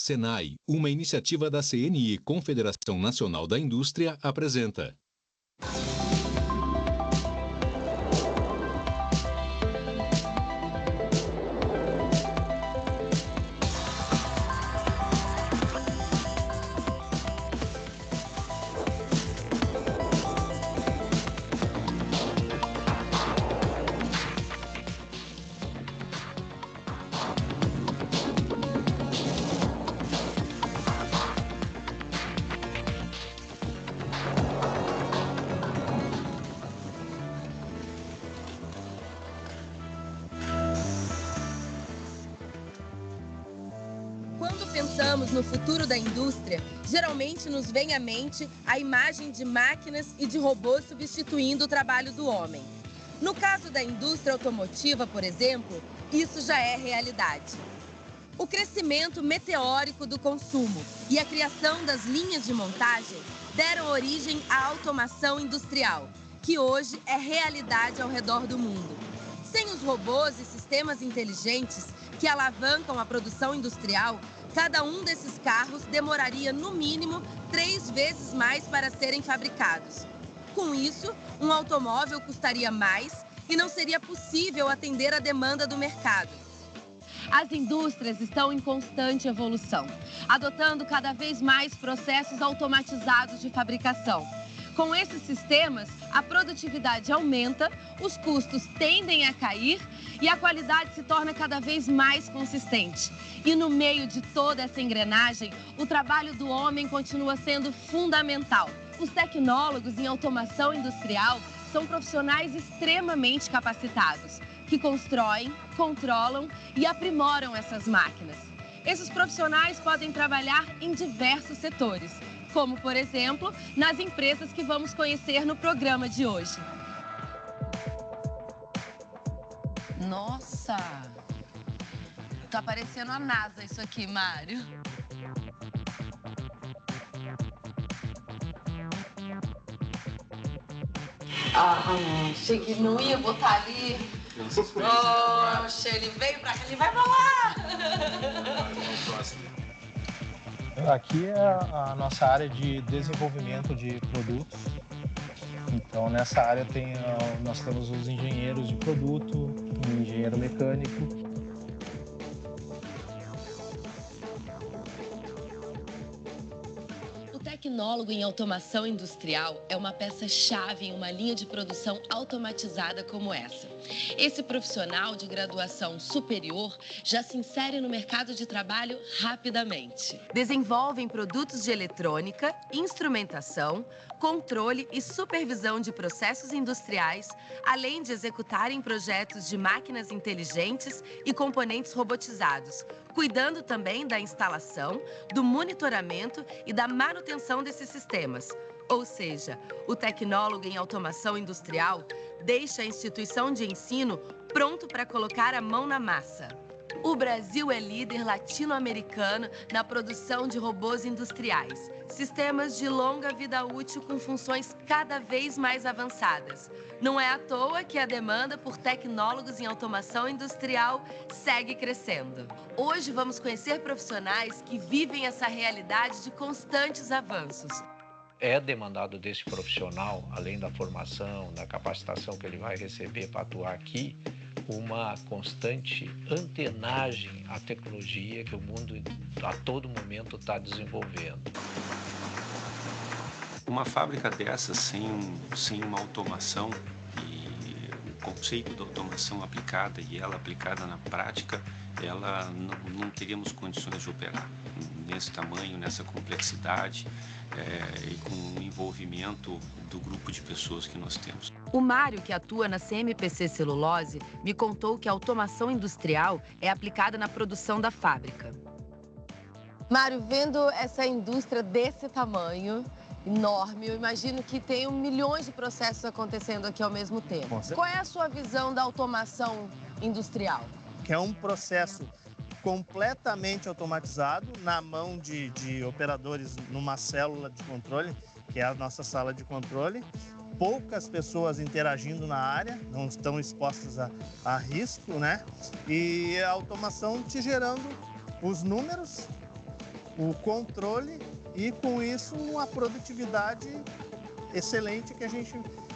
Senai, uma iniciativa da CNI, Confederação Nacional da Indústria, apresenta. Quando pensamos no futuro da indústria, geralmente nos vem à mente a imagem de máquinas e de robôs substituindo o trabalho do homem. No caso da indústria automotiva, por exemplo, isso já é realidade. O crescimento meteórico do consumo e a criação das linhas de montagem deram origem à automação industrial, que hoje é realidade ao redor do mundo. Sem os robôs e sistemas inteligentes que alavancam a produção industrial, cada um desses carros demoraria no mínimo 3 vezes mais para serem fabricados. Com isso, um automóvel custaria mais e não seria possível atender a demanda do mercado. As indústrias estão em constante evolução, adotando cada vez mais processos automatizados de fabricação. Com esses sistemas, a produtividade aumenta, os custos tendem a cair e a qualidade se torna cada vez mais consistente. E no meio de toda essa engrenagem, o trabalho do homem continua sendo fundamental. Os tecnólogos em automação industrial são profissionais extremamente capacitados, que constroem, controlam e aprimoram essas máquinas. Esses profissionais podem trabalhar em diversos setores, como, por exemplo, nas empresas que vamos conhecer no programa de hoje. Nossa! Tá parecendo a NASA isso aqui, Mário. Achei que não ia botar ali. Poxa, ele veio pra cá, ele vai pra lá! Aqui é a nossa área de desenvolvimento de produtos. Então, nessa área nós temos os engenheiros de produto, o engenheiro mecânico. O tecnólogo em automação industrial é uma peça-chave em uma linha de produção automatizada como essa. Esse profissional de graduação superior já se insere no mercado de trabalho rapidamente. Desenvolvem produtos de eletrônica, instrumentação, controle e supervisão de processos industriais, além de executarem projetos de máquinas inteligentes e componentes robotizados, cuidando também da instalação, do monitoramento e da manutenção desses sistemas. Ou seja, o tecnólogo em automação industrial deixa a instituição de ensino pronto para colocar a mão na massa. O Brasil é líder latino-americano na produção de robôs industriais, sistemas de longa vida útil com funções cada vez mais avançadas. Não é à toa que a demanda por tecnólogos em automação industrial segue crescendo. Hoje vamos conhecer profissionais que vivem essa realidade de constantes avanços. É demandado desse profissional, além da formação, da capacitação que ele vai receber para atuar aqui, uma constante antenagem à tecnologia que o mundo a todo momento está desenvolvendo. Uma fábrica dessa, sem uma automação e o conceito da automação aplicada e ela aplicada na prática, ela não teríamos condições de operar nesse tamanho, nessa complexidade e com o envolvimento do grupo de pessoas que nós temos. O Mário, que atua na CMPC Celulose, me contou que a automação industrial é aplicada na produção da fábrica. Mário, vendo essa indústria desse tamanho, enorme, eu imagino que tem milhões de processos acontecendo aqui ao mesmo tempo. Qual é a sua visão da automação industrial? Que é um processo completamente automatizado na mão de operadores numa célula de controle, que é a nossa sala de controle. Poucas pessoas interagindo na área, não estão expostas a risco, né? E a automação te gerando os números o controle e, com isso, uma produtividade excelente que a gente,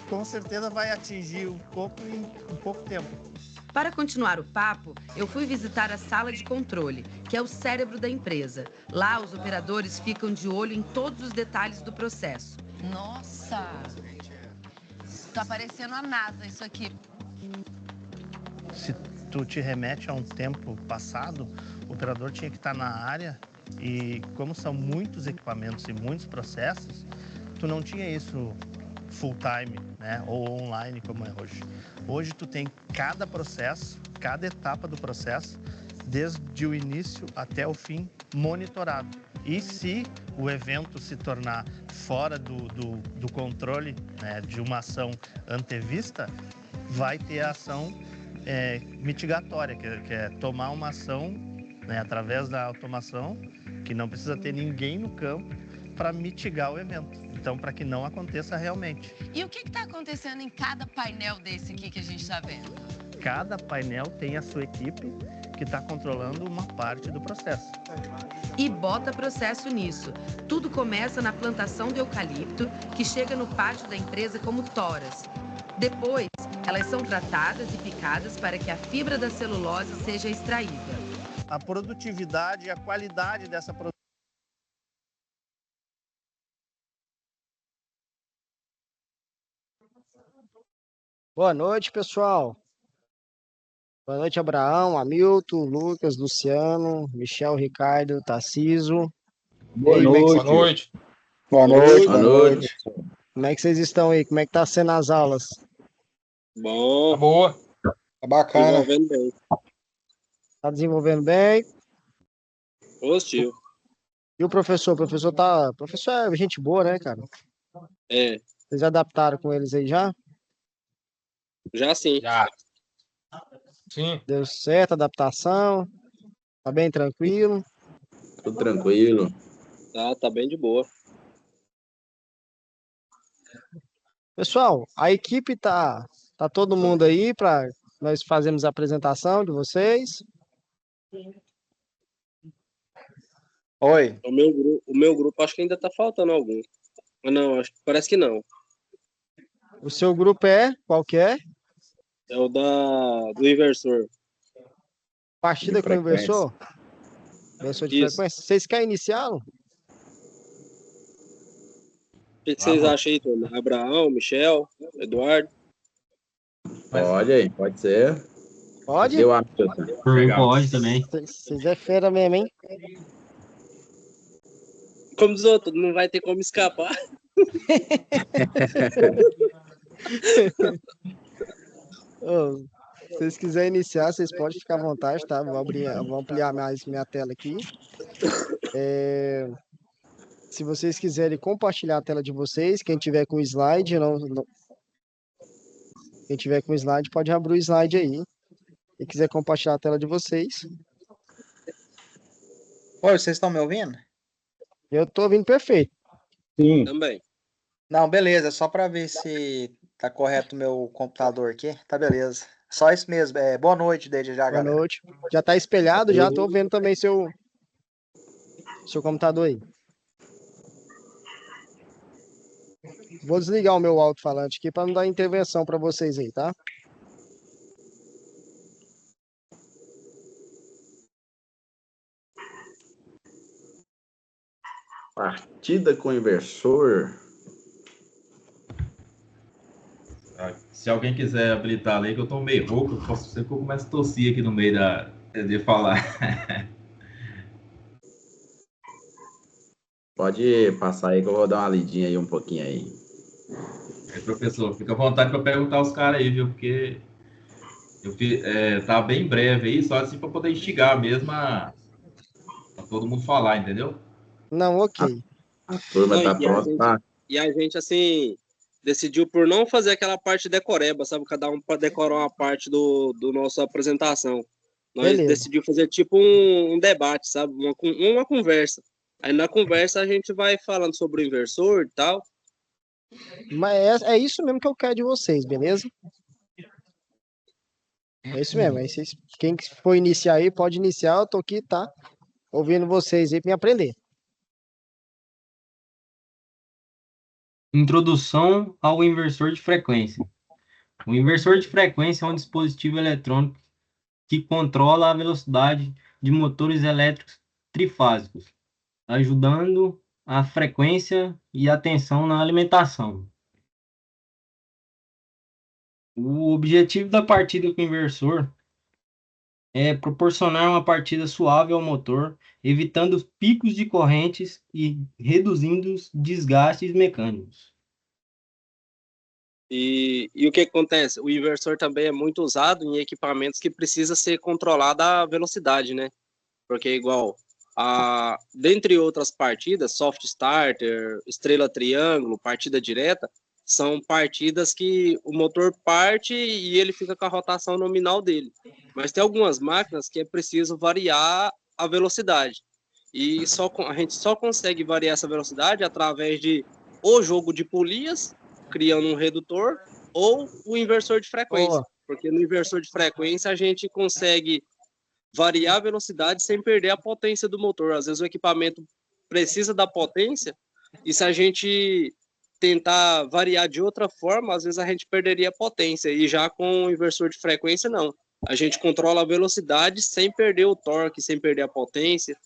com certeza, vai atingir um pouco em pouco tempo. Para continuar o papo, eu fui visitar a sala de controle, que é o cérebro da empresa. Lá, os operadores ficam de olho em todos os detalhes do processo. Nossa! Tá parecendo a NASA isso aqui. Se tu te remete a um tempo passado, o operador tinha que estar na área e, como são muitos equipamentos e muitos processos, tu não tinha isso full time, né? Ou online como é hoje. Hoje tu tem cada processo, cada etapa do processo, desde o início até o fim, monitorado. E se o evento se tornar fora do controle, né, de uma ação antevista, vai ter a ação mitigatória, que é tomar uma ação, né, através da automação, que não precisa ter ninguém no campo para mitigar o evento. Então, para que não aconteça realmente. E o que está acontecendo em cada painel desse aqui que a gente está vendo? Cada painel tem a sua equipe que está controlando uma parte do processo. E bota processo nisso. Tudo começa na plantação do eucalipto, que chega no pátio da empresa como toras. Depois, elas são tratadas e picadas para que a fibra da celulose seja extraída. A produtividade e a qualidade dessa produção. Boa noite, pessoal. Boa noite, Abraão, Hamilton, Lucas, Luciano, Michel, Ricardo, Tarciso. Boa noite. Boa noite. Boa noite. Como é que vocês estão aí? Como é que tá sendo as aulas? Bom. Tá boa. Tá bacana. Desenvolvendo bem. Tá desenvolvendo bem? Positivo. E o professor? O professor tá... O professor é gente boa, né, cara? É, Vocês adaptaram com eles aí já? já sim. Já. Sim. Deu certo a adaptação? Tá bem tranquilo? Tudo tranquilo. Tá bem de boa. Pessoal, a equipe tá todo mundo aí para nós fazermos a apresentação de vocês. Oi. O meu grupo acho que ainda tá faltando algum. Não, parece que não. O seu grupo é? Qual que é? É o do inversor. Partida com o inversor? Inversor de Isso. frequência. Vocês querem iniciá-lo? O que vocês acham aí, turma? Abraão, Michel, Eduardo? Pode aí, pode ser. Pode? Eu acho. Pode também. Vocês é fera mesmo, hein? Como diz outro, não vai ter como escapar. Ô, se vocês quiserem iniciar, vocês podem ficar à vontade, tá? Vou ampliar mais minha tela aqui. Se vocês quiserem compartilhar a tela de vocês, quem tiver com slide, quem tiver com slide, pode abrir o slide aí. Quem quiser compartilhar a tela de vocês. Oi, vocês estão me ouvindo? Eu tô ouvindo perfeito. Sim. Também. Não, beleza, só para ver se tá correto o meu computador aqui. Tá beleza. Só isso mesmo. Boa noite desde já, Boa galera. noite. Já tá espelhado, já tô vendo também seu computador aí. Vou desligar o meu alto-falante aqui para não dar intervenção para vocês aí, tá? Partida com inversor. Se alguém quiser habilitar a lei, que eu tô meio rouco, posso ser que eu comece a tossir aqui no meio de falar. Pode passar aí que eu vou dar uma lidinha aí um pouquinho aí. Professor, fica à vontade para perguntar aos caras aí, viu? Porque tá bem breve aí, só assim para poder instigar mesmo a todo mundo falar, entendeu? Não, ok. A turma tá pronta. E a gente, assim, decidiu por não fazer aquela parte decoreba, sabe? Cada um para decorar uma parte do nossa apresentação. Nós decidimos fazer tipo um debate, sabe? Uma conversa. Aí na conversa a gente vai falando sobre o inversor e tal. Mas é isso mesmo que eu quero de vocês, beleza? É isso mesmo. Quem for iniciar aí, pode iniciar. Eu tô aqui, tá? Ouvindo vocês aí pra me aprender. Introdução ao inversor de frequência. O inversor de frequência é um dispositivo eletrônico que controla a velocidade de motores elétricos trifásicos, ajudando a frequência e a tensão na alimentação. O objetivo da partida com o inversor é proporcionar uma partida suave ao motor, evitando os picos de correntes e reduzindo os desgastes mecânicos. E o que acontece? O inversor também é muito usado em equipamentos que precisa ser controlada a velocidade, né? Porque igual, dentre outras partidas, soft starter, estrela triângulo, partida direta, são partidas que o motor parte e ele fica com a rotação nominal dele. Mas tem algumas máquinas que é preciso variar a velocidade. E a gente só consegue variar essa velocidade através de ou jogo de polias, criando um redutor, ou o inversor de frequência. Porque no inversor de frequência a gente consegue variar a velocidade sem perder a potência do motor. Às vezes o equipamento precisa da potência e se a gente tentar variar de outra forma, às vezes a gente perderia a potência. E já com o inversor de frequência, não. A gente controla a velocidade sem perder o torque, sem perder a potência.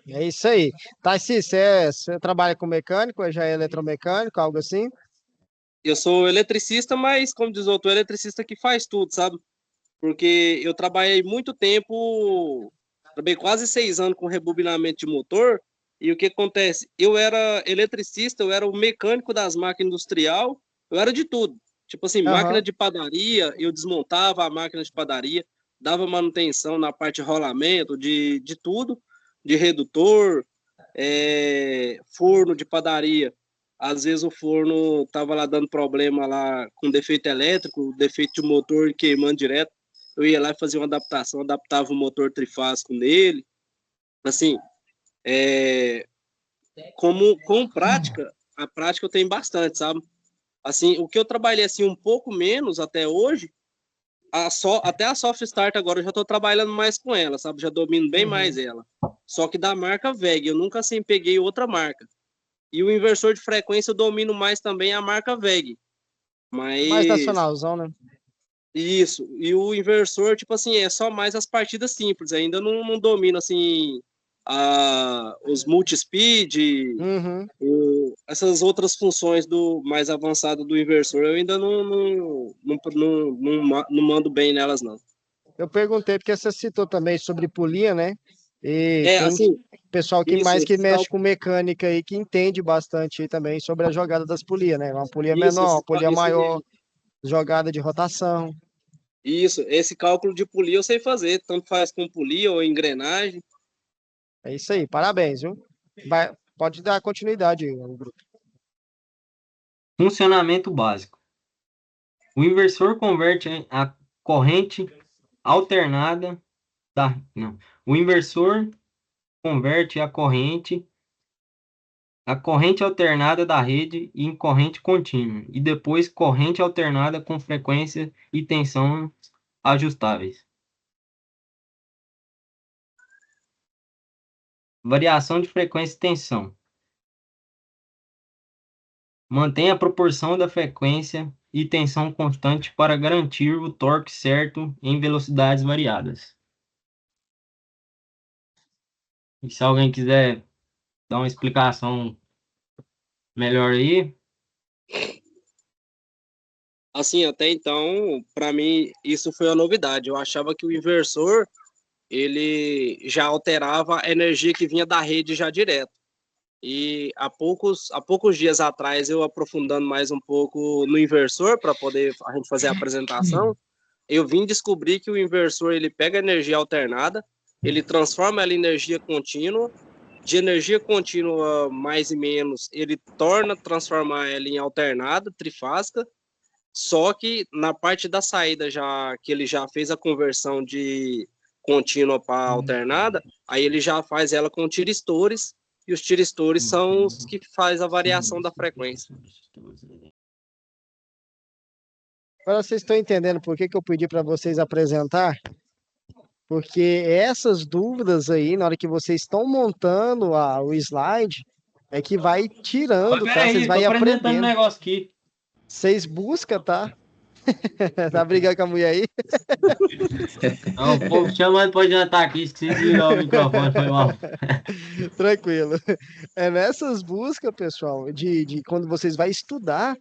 É isso aí. Tarcísio, você trabalha com mecânico, ou já é eletromecânico, algo assim? Eu sou eletricista, mas, como diz o outro, eletricista que faz tudo, sabe? Porque eu trabalhei muito tempo, trabalhei quase 6 anos com rebobinamento de motor, e o que acontece? Eu era eletricista, eu era o mecânico das máquinas industrial, eu era de tudo. Tipo assim, máquina de padaria, eu desmontava a máquina de padaria, dava manutenção na parte de rolamento, de tudo, de redutor, forno de padaria. Às vezes o forno tava lá dando problema lá com defeito elétrico, defeito de motor queimando direto. Eu ia lá e fazia uma adaptação, adaptava o motor trifásico nele. Assim, com prática, a prática eu tenho bastante, sabe? Assim, o que eu trabalhei assim um pouco menos até hoje, até a soft start agora eu já estou trabalhando mais com ela, sabe? Já domino bem mais ela. Só que da marca VEG, eu nunca assim peguei outra marca. E o inversor de frequência eu domino mais também a marca VEG. Mais nacionalzão, né? Isso. E o inversor, tipo assim, é só mais as partidas simples. Ainda não domino, assim, os multispeed, essas outras funções mais avançadas do inversor. Eu ainda não mando bem nelas, não. Eu perguntei porque você citou também sobre polia, né? E assim, pessoal que mexe com mecânica aí, que entende bastante aí também sobre a jogada das polias, né? Uma polia menor, uma polia maior, jogada de rotação. Isso, esse cálculo de polia eu sei fazer, tanto faz com polia ou engrenagem. É isso aí, parabéns, viu? Pode dar continuidade ao grupo. Funcionamento básico. O inversor converte a corrente alternada O inversor converte a corrente alternada da rede em corrente contínua e depois corrente alternada com frequência e tensão ajustáveis. Variação de frequência e tensão. Mantém a proporção da frequência e tensão constante para garantir o torque certo em velocidades variadas. E se alguém quiser dar uma explicação melhor aí. Assim, até então, para mim, isso foi uma novidade. Eu achava que o inversor, ele já alterava a energia que vinha da rede já direto. E há poucos dias atrás, eu aprofundando mais um pouco no inversor, para poder a gente fazer a apresentação, eu vim descobrir que o inversor, ele pega energia alternada, ele transforma ela em energia contínua, de energia contínua mais e menos, ele transformar ela em alternada, trifásica, só que na parte da saída, já que ele já fez a conversão de contínua para alternada, aí ele já faz ela com tiristores, e os tiristores são os que faz a variação da frequência. Agora vocês estão entendendo por que eu pedi para vocês apresentar? Porque essas dúvidas aí, na hora que vocês estão montando o slide, É que vai tirando, tá? Vocês Peraí, vão tô apresentando um aprendendo. negócio aqui. Vocês buscam, tá? Tá brigando com a mulher aí? Não, o povo chamando pra jantar aqui, esqueci de ligar o microfone, foi mal. Tranquilo. É nessas buscas, pessoal, de quando vocês vão estudar,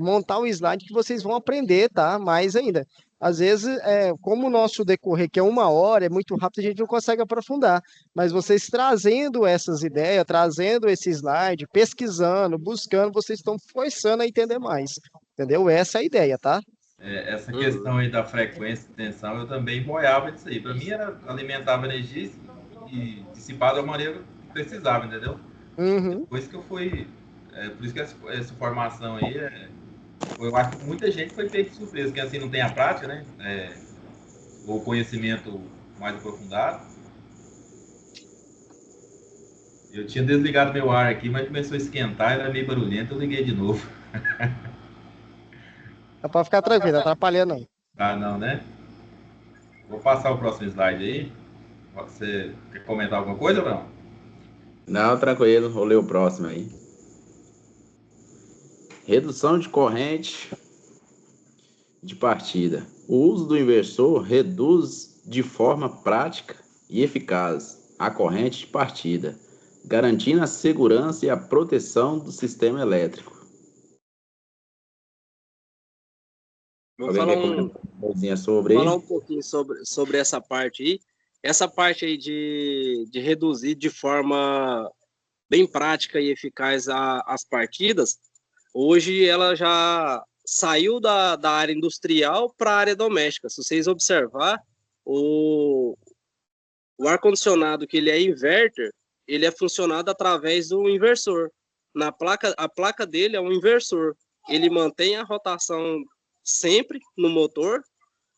montar o slide que vocês vão aprender, tá? Mais ainda. Às vezes, como o nosso decorrer, que é 1 hora, é muito rápido, a gente não consegue aprofundar. Mas vocês trazendo essas ideias, trazendo esse slide, pesquisando, buscando, vocês estão forçando a entender mais. Entendeu? Essa é a ideia, tá? Essa questão aí da frequência e tensão, eu também boiava disso aí. Para mim, era alimentava energia e dissipar da maneira que precisava, entendeu? Depois que eu fui... por isso que essa formação aí, eu acho que muita gente foi pego de surpresa, porque assim não tem a prática, né? O conhecimento mais aprofundado. Eu tinha desligado meu ar aqui, mas começou a esquentar, era meio barulhento, eu liguei de novo. Dá pra ficar tranquilo, não atrapalha não. Ah, não, né? Vou passar o próximo slide aí. Você quer comentar alguma coisa ou não? Não, tranquilo, vou ler o próximo aí. Redução de corrente de partida. O uso do inversor reduz de forma prática e eficaz a corrente de partida, garantindo a segurança e a proteção do sistema elétrico. Vou falar um pouquinho sobre essa parte aí. Essa parte aí de reduzir de forma bem prática e eficaz as partidas, hoje ela já saiu da área industrial para a área doméstica. Se vocês observar, o ar-condicionado, que ele é inverter, ele é funcionado através do inversor. A placa dele é um inversor. Ele mantém a rotação sempre no motor,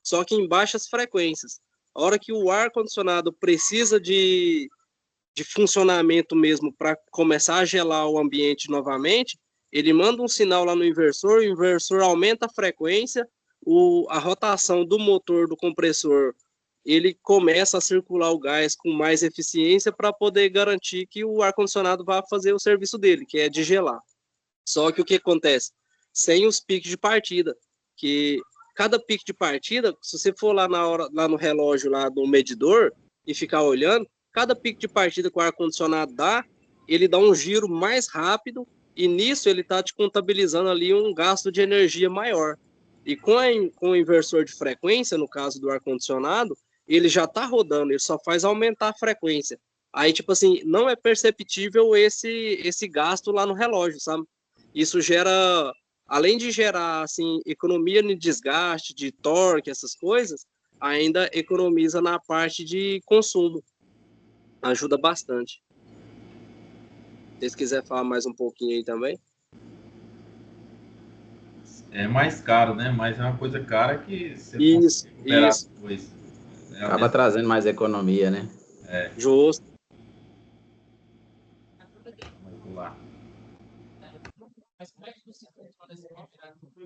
só que em baixas frequências. A hora que o ar-condicionado precisa de funcionamento mesmo para começar a gelar o ambiente novamente, ele manda um sinal lá no inversor, o inversor aumenta a frequência, a rotação do motor do compressor, ele começa a circular o gás com mais eficiência para poder garantir que o ar-condicionado vá fazer o serviço dele, que é de gelar. Só que o que acontece? Sem os picos de partida, que cada pico de partida, se você for lá no relógio lá do medidor e ficar olhando, cada pico de partida que o ar-condicionado dá, ele dá um giro mais rápido e nisso ele está te contabilizando ali um gasto de energia maior. E com o inversor de frequência, no caso do ar-condicionado, ele já está rodando, ele só faz aumentar a frequência. Aí, tipo assim, não é perceptível esse gasto lá no relógio, sabe? Isso gera... Além de gerar assim, economia de desgaste, de torque, essas coisas, ainda economiza na parte de consumo. Ajuda bastante. Se vocês quiserem falar mais um pouquinho aí também. É mais caro, né? Mas é uma coisa cara que você isso. Depois. Acaba trazendo mais economia, né? Justo. Vamos lá.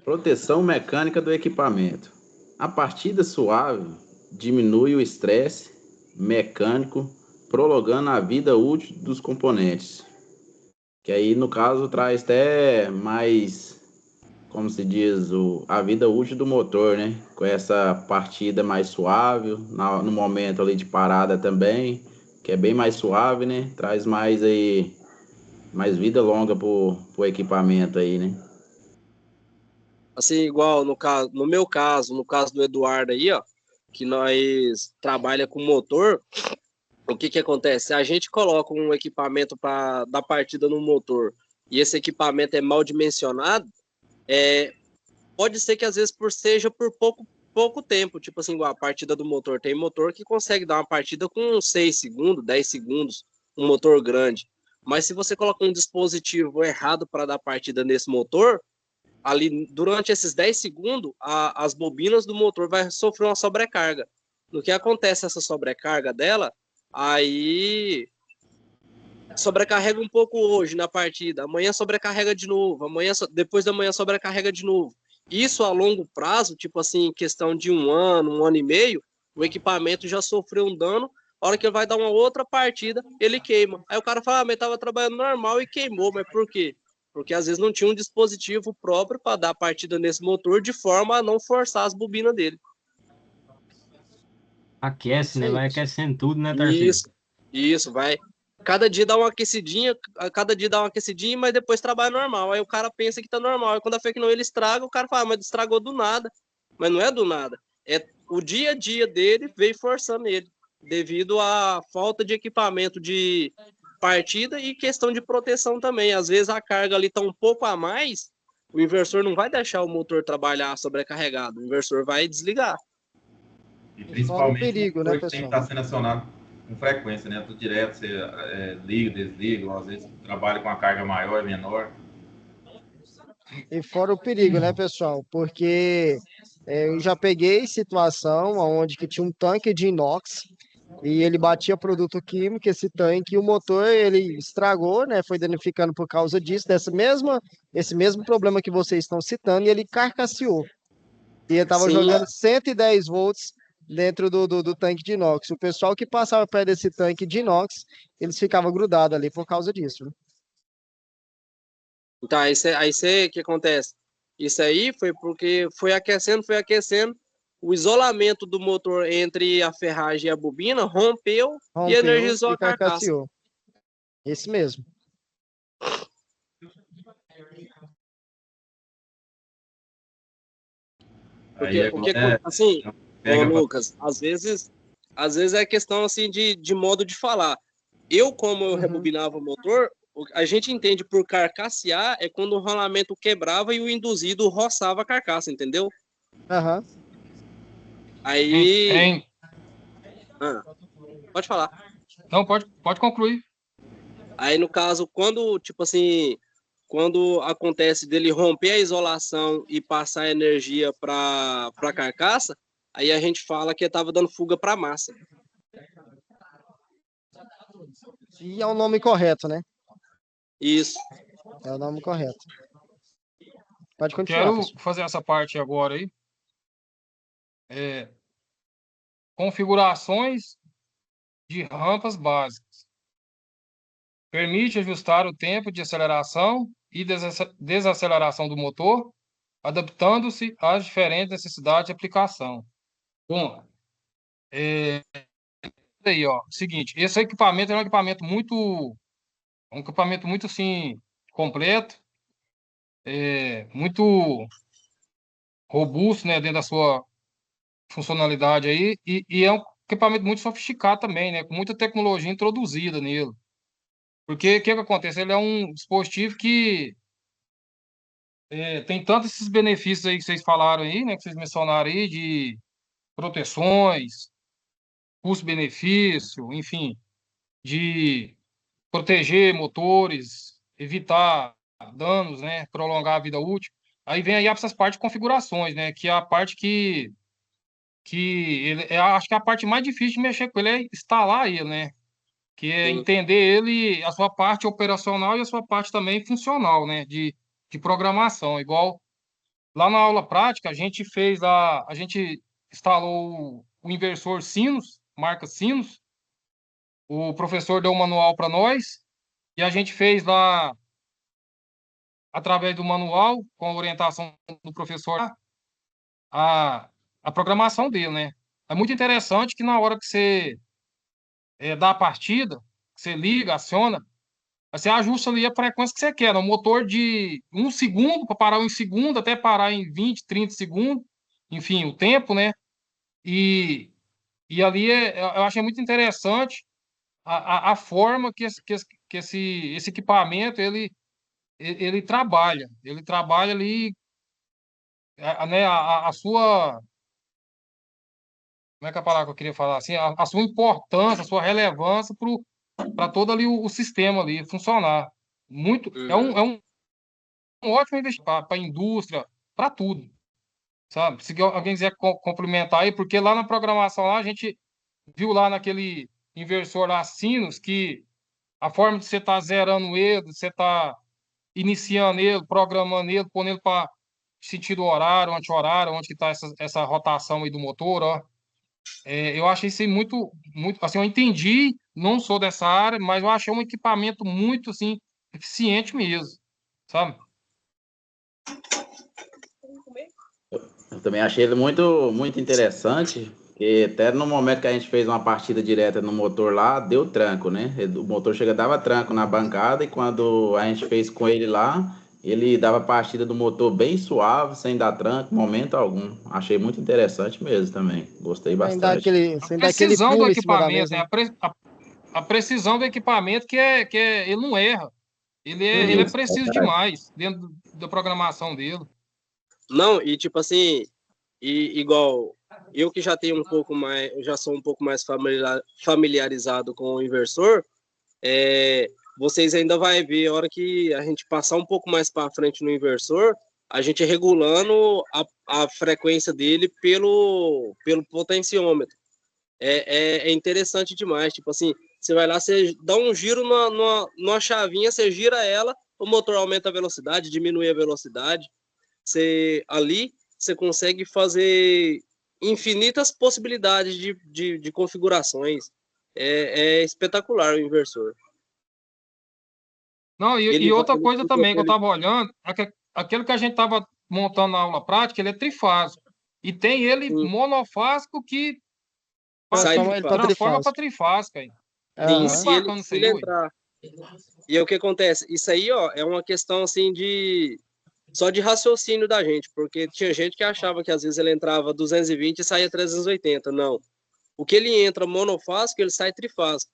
Proteção mecânica do equipamento. A partida suave diminui o estresse mecânico, prolongando a vida útil dos componentes. Que aí, no caso, traz até mais, como se diz, a vida útil do motor, né? Com essa partida mais suave, no momento ali de parada também, que é bem mais suave, né? Traz mais vida longa pro equipamento aí, né? Assim, igual no meu caso, no caso do Eduardo aí, ó, que nós trabalha com motor, o que acontece? Se a gente coloca um equipamento para dar partida no motor e esse equipamento é mal dimensionado, pode ser que às vezes seja por pouco tempo, tipo assim, igual a partida do motor. Tem motor que consegue dar uma partida com 6 segundos, 10 segundos, um motor grande. Mas se você coloca um dispositivo errado para dar partida nesse motor, ali durante esses 10 segundos, as bobinas do motor vai sofrer uma sobrecarga. No que acontece essa sobrecarga dela, aí sobrecarrega um pouco hoje na partida, amanhã sobrecarrega de novo, depois da manhã sobrecarrega de novo. Isso a longo prazo, tipo assim, questão de um ano e meio, o equipamento já sofreu um dano A hora que ele vai dar uma outra partida, ele queima. Aí o cara fala, mas tava trabalhando normal e queimou. Mas por quê? Porque às vezes não tinha um dispositivo próprio para dar partida nesse motor de forma a não forçar as bobinas dele. Aquece, né? Vai aquecendo tudo, né, Tarcísio? Isso, vai. Cada dia dá uma aquecidinha, mas depois trabalha normal. Aí o cara pensa que tá normal. Aí quando a fake não ele estraga, o cara fala, mas estragou do nada. Mas não é do nada. É o dia a dia dele veio forçando ele, devido à falta de equipamento de partida e questão de proteção também. Às vezes a carga ali tá um pouco a mais, o inversor não vai deixar o motor trabalhar sobrecarregado. O inversor vai desligar. E principalmente o perigo, né, tem que pessoal? estar sendo acionado com frequência, né? Tudo direto, você liga, desliga, ou às vezes trabalha com a carga maior e menor. E fora o perigo, né, pessoal? Porque eu já peguei situação onde que tinha um tanque de inox e ele batia produto químico, esse tanque, e o motor ele estragou, né? Foi danificando por causa disso, esse mesmo problema que vocês estão citando, e ele carcasseou. E ele estava jogando 110 volts dentro do tanque de inox. O pessoal que passava perto desse tanque de inox, eles ficavam grudados ali por causa disso. Né? Então, o que acontece? Isso aí foi porque foi aquecendo, o isolamento do motor entre a ferragem e a bobina rompeu e energizou a carcaça. Esse mesmo. Porque assim, Lucas, às vezes é questão assim de modo de falar. Como eu rebobinava o motor, a gente entende por carcassear é quando o rolamento quebrava e o induzido roçava a carcaça, entendeu? Aham. Aí. Pode falar. Não, pode concluir. Aí, no caso, quando acontece dele romper a isolação e passar a energia para a carcaça, aí a gente fala que estava dando fuga para a massa. E é o nome correto, né? Isso. É o nome correto. Pode continuar. Quero fazer essa parte agora aí. Configurações de rampas básicas. Permite ajustar o tempo de aceleração e desaceleração do motor, adaptando-se às diferentes necessidades de aplicação. Bom, aí, ó, seguinte, esse equipamento é um equipamento muito assim, completo, muito robusto, né, dentro da sua funcionalidade aí, e é um equipamento muito sofisticado também, né, com muita tecnologia introduzida nele. Porque o que acontece? Ele é um dispositivo que tem tantos esses benefícios aí que vocês falaram aí, né, que vocês mencionaram aí, de proteções, custo-benefício, enfim, de proteger motores, evitar danos, né, prolongar a vida útil. Aí vem aí essas partes de configurações, né, que é a parte que acho que é a parte mais difícil de mexer com ele é instalar ele, né, que é entender ele, a sua parte operacional e a sua parte também funcional, né, de programação. Igual lá na aula prática, a gente instalou o inversor Sinus, marca Sinus, o professor deu um manual para nós, e a gente fez lá, através do manual, com a orientação do professor, a programação dele, né? É muito interessante que na hora que você dá a partida, que você liga, aciona, você ajusta ali a frequência que você quer. Um motor de 1 segundo, para parar em 1 segundo, até parar em 20, 30 segundos, enfim, o tempo, né? E ali eu achei muito interessante a forma que esse equipamento ele trabalha. Ele trabalha ali, né, a sua. Como é que é a palavra que eu queria falar? Assim, a sua importância, a sua relevância para todo ali o sistema ali funcionar. É um ótimo investimento para a indústria, para tudo. Sabe? Se alguém quiser complementar aí, porque lá na programação lá, a gente viu lá naquele inversor lá, Sinus, que a forma de você estar zerando ele, você estar iniciando ele, programando ele, pondo ele para sentido horário, anti-horário, onde que está essa rotação aí do motor, ó. Eu achei isso aí muito, muito, assim, eu entendi, não sou dessa área, mas eu achei um equipamento muito, assim, eficiente mesmo, sabe? Eu também achei ele muito, muito interessante, porque até no momento que a gente fez uma partida direta no motor lá, deu tranco, né? O motor chega dava tranco na bancada e quando a gente fez com ele lá, ele dava partida do motor bem suave, sem dar tranco, momento algum. Achei muito interessante mesmo também. Gostei bastante. Sem dar aquele Precisão do pulo em cima da equipamento, mesa. né? A precisão do equipamento ele não erra. Ele é Isso, preciso verdade. demais dentro da programação dele. Não, e tipo assim, igual eu que já tenho um pouco mais, já sou um pouco mais familiarizado com o inversor, vocês ainda vai ver a hora que a gente passar um pouco mais para frente no inversor, a gente regulando a frequência dele pelo potenciômetro. É interessante demais, tipo assim, você vai lá, você dá um giro numa chavinha, você gira ela, o motor aumenta a velocidade, diminui a velocidade, você consegue fazer infinitas possibilidades de configurações. É espetacular o inversor. Não, e outra coisa também que eu estava olhando, aquele que a gente estava montando na aula prática, ele é trifásico. E tem ele monofásico que transforma para trifásico. Aí. Sim, Muito bacana isso aí, entrar. E aí, o que acontece? Isso aí, ó, é uma questão assim só de raciocínio da gente, porque tinha gente que achava que às vezes ele entrava 220 e saía 380. Não. O que ele entra monofásico, ele sai trifásico.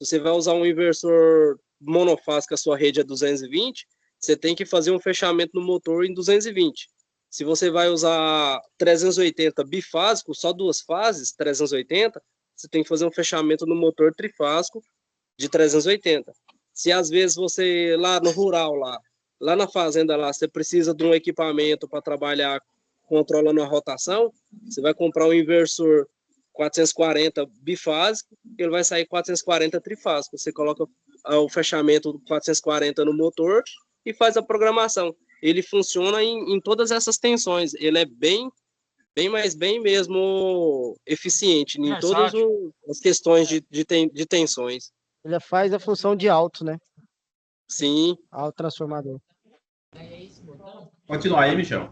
Se você vai usar um inversor monofásico, a sua rede é 220, você tem que fazer um fechamento no motor em 220. Se você vai usar 380 bifásico, só duas fases, 380, você tem que fazer um fechamento no motor trifásico de 380. Se às vezes você, lá no rural, lá na fazenda, lá, você precisa de um equipamento para trabalhar controlando a rotação, você vai comprar um inversor 440 bifásico, ele vai sair 440 trifásico. Você coloca o fechamento 440 no motor e faz a programação. Ele funciona em todas essas tensões. Ele é bem mesmo eficiente em todas as questões de tensões. Ele faz a função de alto, né? Sim. Alto transformador. Continua aí, Michel.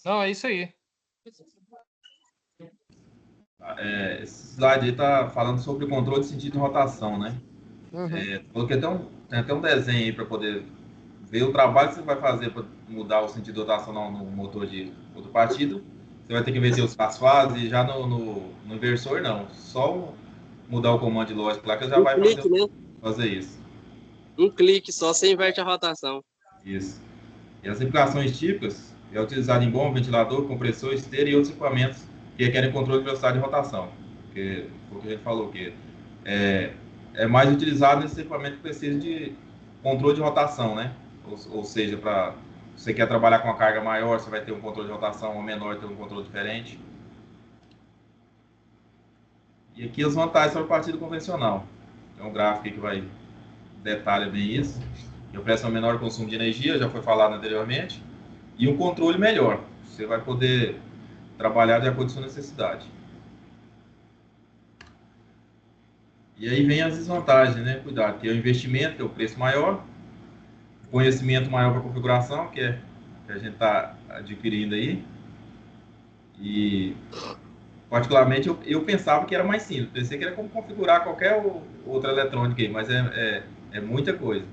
Não, é isso aí. Esse slide aí está falando sobre o controle de sentido de rotação, né? Coloquei tem até um desenho aí para poder ver o trabalho que você vai fazer para mudar o sentido de rotação no motor de outro partido. Você vai ter que inverter as fases e já no inversor não. Só mudar o comando de lógica lá que já vai fazer isso. Um clique só, você inverte a rotação. Isso. E as aplicações típicas é utilizado em bomba, ventilador, compressor, esteira e outros equipamentos que requerem controle de velocidade de rotação. Porque foi o que a gente falou, que é mais utilizado nesse equipamento que precisa de controle de rotação, né? Ou seja, para você quer trabalhar com uma carga maior, você vai ter um controle de rotação, ou menor, ter um controle diferente. E aqui as vantagens sobre o partido convencional. Tem um gráfico aqui que vai detalha bem isso. E oferece um menor consumo de energia, já foi falado anteriormente, e um controle melhor. Você vai poder trabalhar de acordo com a sua necessidade. E aí vem as desvantagens, né? Cuidado, que é o investimento, que é o preço maior, conhecimento maior para configuração, que a gente está adquirindo aí. E, particularmente, eu pensava que era mais simples. Pensei que era como configurar qualquer outra eletrônica aí, mas é muita coisa.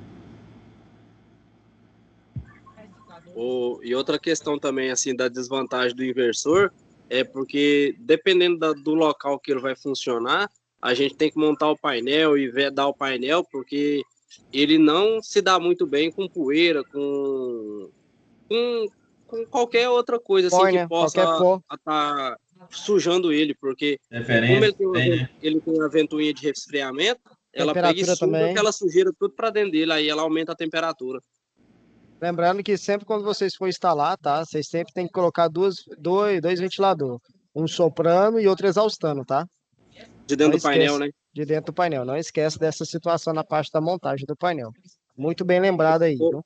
E outra questão também, assim, da desvantagem do inversor é porque, dependendo do local que ele vai funcionar, a gente tem que montar o painel e vedar o painel, porque ele não se dá muito bem com poeira, com qualquer outra coisa assim, que possa estar sujando ele, porque como ele tem a ventoinha de resfriamento, ela pega e suga aquela sujeira tudo para dentro dele, aí ela aumenta a temperatura. Lembrando que sempre quando vocês for instalar, tá? Vocês sempre tem que colocar dois ventiladores. Um soprando e outro exaustando, tá? De dentro do painel, né? De dentro do painel. Não esquece dessa situação na parte da montagem do painel. Muito bem lembrado aí, viu?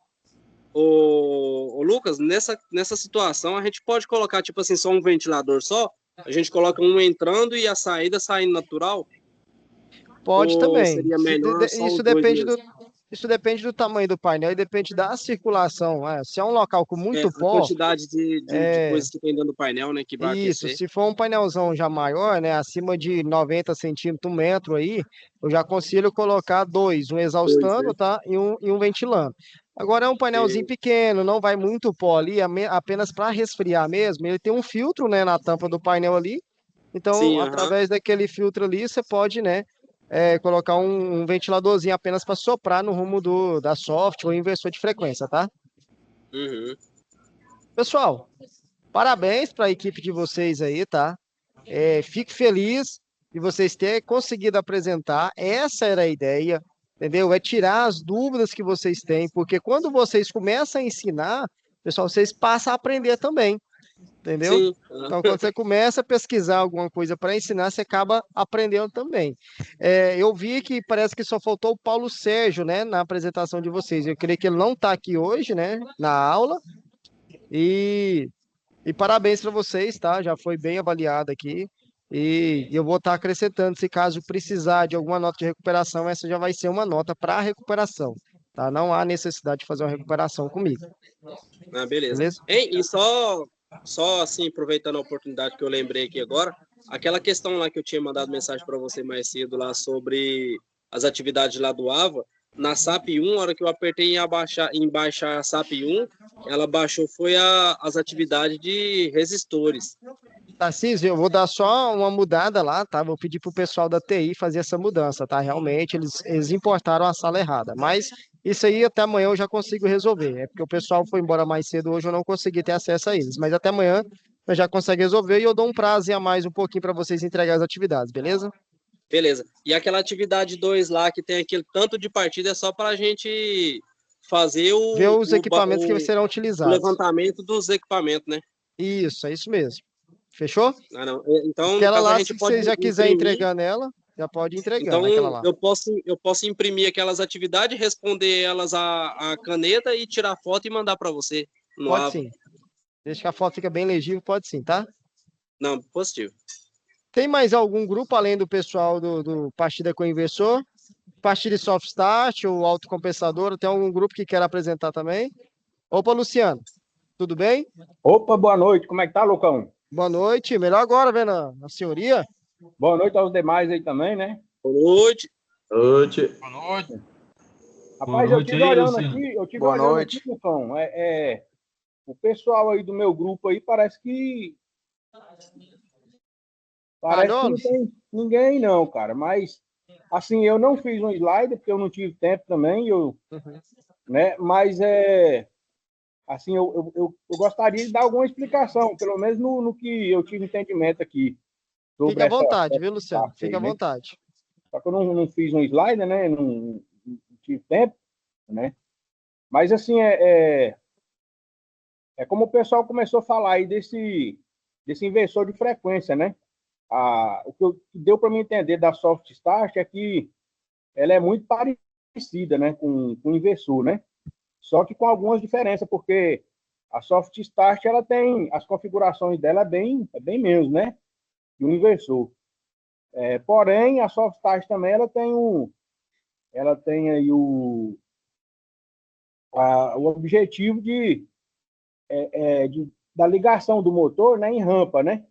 Ô, Lucas, nessa situação, a gente pode colocar, tipo assim, só um ventilador só? A gente coloca um entrando e a saída saindo natural? Pode Ou também. seria melhor só os Isso dois depende mesmo? isso depende do tamanho do painel e depende da circulação. Se é um local com É, muito a pó, quantidade de é, coisas que tem dentro do painel, né, que vai isso. aquecer. Se for um painelzão já maior, né, acima de 90 centímetros, 1 metro aí, eu já consigo colocar dois, um Dois, né? exaustando, tá? E um ventilando. Agora é um painelzinho E- pequeno, não vai muito pó ali, apenas para resfriar mesmo. Ele tem um filtro, né, na tampa do painel ali. Então, Sim, aham. através daquele filtro ali, você pode, né, colocar um ventiladorzinho apenas para soprar no rumo da soft ou inversor de frequência, tá? Uhum. Pessoal, parabéns para a equipe de vocês aí, tá? Fico feliz de vocês terem conseguido apresentar. Essa era a ideia, entendeu? É tirar as dúvidas que vocês têm, porque quando vocês começam a ensinar, pessoal, vocês passam a aprender também, entendeu? Sim. Então, quando você começa a pesquisar alguma coisa para ensinar, você acaba aprendendo também. Eu vi que parece que só faltou o Paulo Sérgio, né, na apresentação de vocês. Eu creio que ele não está aqui hoje, né, na aula. E parabéns para vocês, tá? Já foi bem avaliado aqui. E eu vou estar acrescentando, se caso precisar de alguma nota de recuperação, essa já vai ser uma nota para recuperação, tá? Não há necessidade de fazer uma recuperação comigo, Ah, beleza. beleza? Hein, e só assim, aproveitando a oportunidade que eu lembrei aqui agora, aquela questão lá que eu tinha mandado mensagem para você mais cedo lá sobre as atividades lá do AVA, na SAP 1, a hora que eu apertei em baixar a SAP 1, ela baixou foi as atividades de resistores. Tarcísio, eu vou dar só uma mudada lá, tá? Vou pedir pro pessoal da TI fazer essa mudança, tá? Realmente, eles importaram a sala errada. Mas isso aí até amanhã eu já consigo resolver. É porque o pessoal foi embora mais cedo hoje, eu não consegui ter acesso a eles. Mas até amanhã eu já consigo resolver e eu dou um prazo a mais um pouquinho para vocês entregar as atividades, beleza? Beleza. E aquela atividade 2 lá, que tem aquele tanto de partida, é só para a gente fazer Ver os equipamentos que serão o utilizados. levantamento dos equipamentos, né? Isso, é isso mesmo. Fechou? Ah, não. Então, no Aquela caso, a lá, gente se pode vocês já quiserem imprimir. entregar nela, já pode ir entregando Então, aquela lá. eu posso imprimir aquelas atividades, responder elas à caneta e tirar foto e mandar para você no Pode AVA. sim. Desde que a foto fica bem legível, pode sim, tá? Não, positivo. Tem mais algum grupo, além do pessoal do Partida com Inversor? Partida de Soft Start ou Autocompensadora? Tem algum grupo que quer apresentar também? Opa, Luciano, tudo bem? Opa, boa noite. Como é que tá, Lucão? Boa noite. Melhor agora, vendo a senhoria? Boa noite aos demais aí também, né? Boa noite. Noite. Boa noite. Rapaz, Boa noite aí, Luciano. eu tive Boa olhando noite. aqui, Lucão. O pessoal aí do meu grupo aí parece que não tem ninguém não, cara. Mas assim, eu não fiz um slide porque eu não tive tempo também, né? Mas assim, eu gostaria de dar alguma explicação, pelo menos no que eu tive entendimento aqui sobre Fica à essa vontade, viu, Luciano? parte Fica à aí, né? vontade. Só que eu não fiz um slide, né? Não tive tempo, né? Mas assim, é como o pessoal começou a falar aí desse inversor de frequência, né? O que deu para me entender da Soft Start é que ela é muito parecida, né, com o inversor, né? Só que com algumas diferenças, porque a Soft Start ela tem as configurações dela é bem menos, né? E o inversor. Porém, a Soft Start também ela tem aí o objetivo da ligação do motor, né, em rampa, né?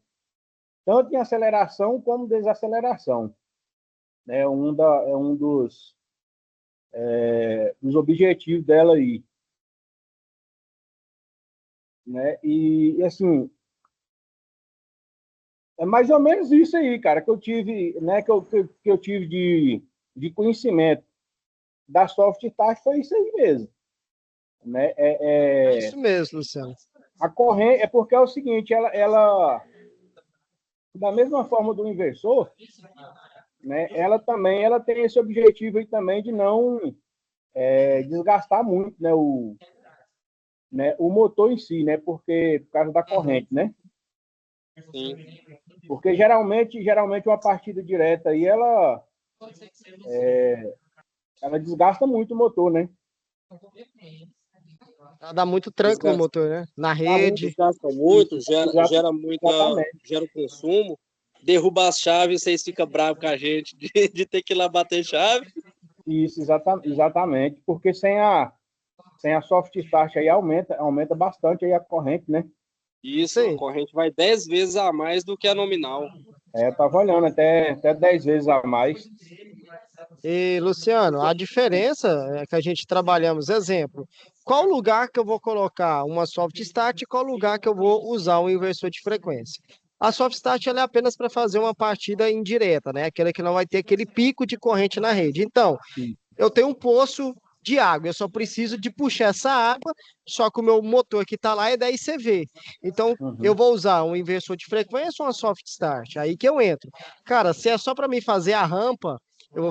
Tanto em aceleração como desaceleração. É um dos objetivos dela aí. Né? E assim, é mais ou menos isso aí, cara, que eu tive, né, que eu tive de conhecimento da Soft Start, foi isso aí mesmo. Né? É isso mesmo, Luciano. A corrente, porque é o seguinte, ela da mesma forma do inversor, né, ela tem esse objetivo aí também de não desgastar muito, né, o motor em si, né, por causa da corrente, né? Sim. Porque geralmente uma partida direta aí, ela desgasta muito o motor, né? Ela dá muito tranco no motor, né? Na rede. Desgasta muito, gera Exatamente. gera consumo, derruba as chaves, vocês ficam bravos com a gente de ter que ir lá bater chave. Isso, exatamente, porque sem a soft start aí aumenta bastante aí a corrente, né? Isso, a corrente vai 10 vezes a mais do que a nominal. Eu tava olhando, até 10 vezes a mais. E, Luciano, a diferença é que a gente trabalhamos, exemplo, qual lugar que eu vou colocar uma soft start e qual lugar que eu vou usar um inversor de frequência? A soft start ela é apenas para fazer uma partida indireta, né? Aquela que não vai ter aquele pico de corrente na rede. Então, eu tenho um poço de água, eu só preciso de puxar essa água, só que o meu motor que está lá é 10 CV. Então, eu vou usar um inversor de frequência ou uma soft start? Aí que eu entro. Cara, se é só para mim fazer a rampa, eu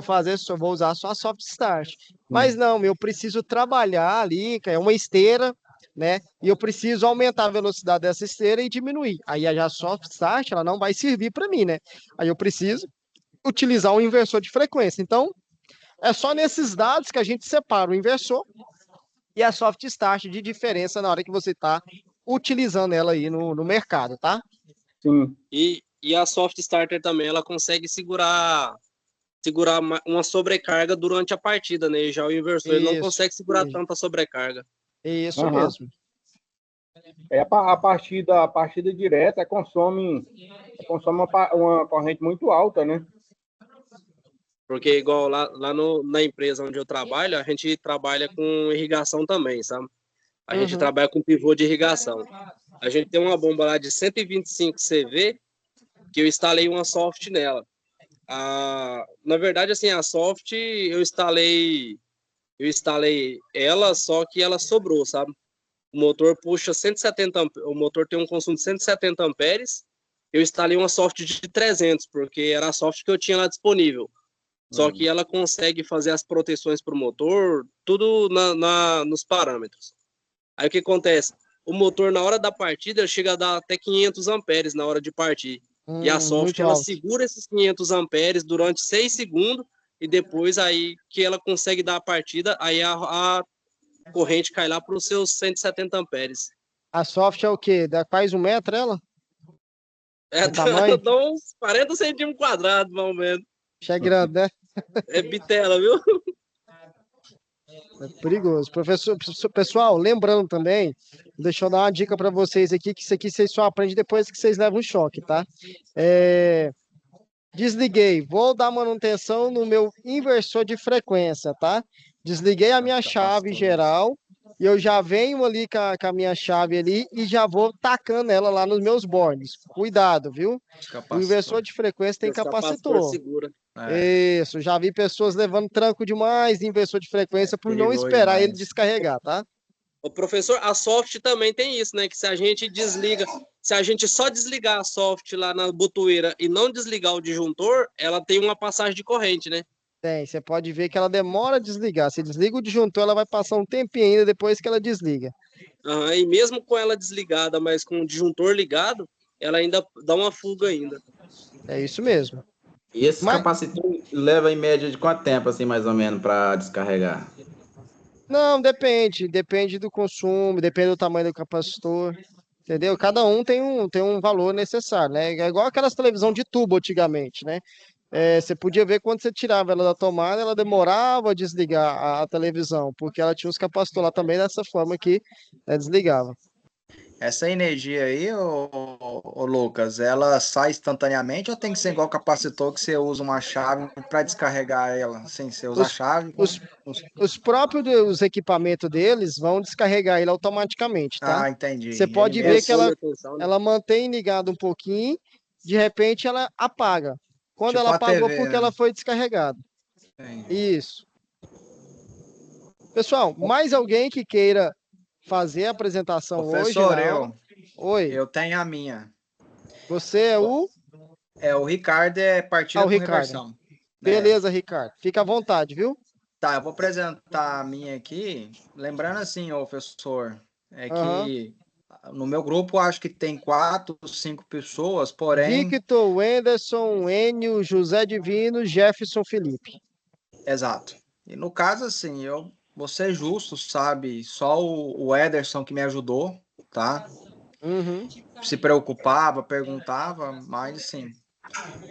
vou usar só a soft start. Mas não, eu preciso trabalhar ali, que é uma esteira, né? E eu preciso aumentar a velocidade dessa esteira e diminuir. Aí a soft start, ela não vai servir para mim, né? Aí eu preciso utilizar um inversor de frequência. Então, é só nesses dados que a gente separa o inversor e a soft start de diferença na hora que você está utilizando ela aí no mercado, tá? Sim. E a soft starter também, ela consegue segurar uma sobrecarga durante a partida, né? Já o inversor ele não consegue segurar tanta sobrecarga. Isso mesmo. A partida direta consome uma corrente muito alta, né? Porque igual lá na empresa onde eu trabalho, a gente trabalha com irrigação também, sabe? A gente trabalha com pivô de irrigação. A gente tem uma bomba lá de 125 CV, que eu instalei uma soft nela. Na verdade, assim, a soft eu instalei ela, só que ela sobrou, sabe? O motor puxa 170, o motor tem um consumo de 170 amperes. Eu instalei uma soft de 300, porque era a soft que eu tinha lá disponível. Só que ela consegue fazer as proteções para o motor, tudo nos parâmetros. Aí o que acontece? O motor, na hora da partida, chega a dar até 500 amperes na hora de partir. E a soft, ela segura esses 500 amperes durante 6 segundos, e depois aí que ela consegue dar a partida, aí a corrente cai lá para os seus 170 amperes. A soft é o quê? Dá quase 1 metro ela? Dá uns 40 centímetros quadrados, mais ou menos. É grande, né? É bitela, viu? É perigoso. Pessoal, lembrando também, deixa eu dar uma dica para vocês aqui, que isso aqui vocês só aprendem depois que vocês levam um choque, tá? Desliguei, vou dar manutenção no meu inversor de frequência, tá? Desliguei a minha chave geral e eu já venho ali com a minha chave ali e já vou tacando ela lá nos meus bornes. Cuidado, viu? O inversor de frequência tem capacitor. Segura. Isso, já vi pessoas levando tranco demais de inversor de frequência por não esperar ele descarregar, tá? O professor, a soft também tem isso, né? Que se a gente só desligar a soft lá na botoeira e não desligar o disjuntor, ela tem uma passagem de corrente, né? Tem, você pode ver que ela demora a desligar. Se desliga o disjuntor, ela vai passar um tempinho ainda depois que ela desliga. E mesmo com ela desligada, mas com o disjuntor ligado, ela ainda dá uma fuga ainda. É isso mesmo. E esse capacitor leva em média de quanto tempo, assim, mais ou menos, para descarregar? Não, depende do consumo, depende do tamanho do capacitor, entendeu? Cada um tem um valor necessário, né? É igual aquelas televisão de tubo antigamente, né? Você podia ver quando você tirava ela da tomada, ela demorava a desligar a televisão, porque ela tinha uns capacitores lá também dessa forma que desligava. Essa energia aí, ô Lucas, ela sai instantaneamente ou tem que ser igual capacitor que você usa uma chave para descarregar ela? Sim, você usa a chave. Os próprios equipamentos deles vão descarregar ele automaticamente, tá? Entendi. Você pode ver que ela mantém ligado um pouquinho, de repente ela apaga. Quando ela apagou, porque ela foi descarregada. Isso. Pessoal, mais alguém que queira fazer a apresentação Professor, hoje? Oi. Eu tenho a minha. Você é o? O Ricardo, partida com reversão. Beleza, Ricardo. Fica à vontade, viu? Tá, eu vou apresentar a minha aqui. Lembrando assim, professor, que no meu grupo acho que tem 4, 5 pessoas, porém... Victor, Wenderson, Enio, José Divino, Jefferson, Felipe. Exato. E no caso, assim, eu vou ser justo, sabe? Só o Ederson que me ajudou, tá? Se preocupava, perguntava, mas assim,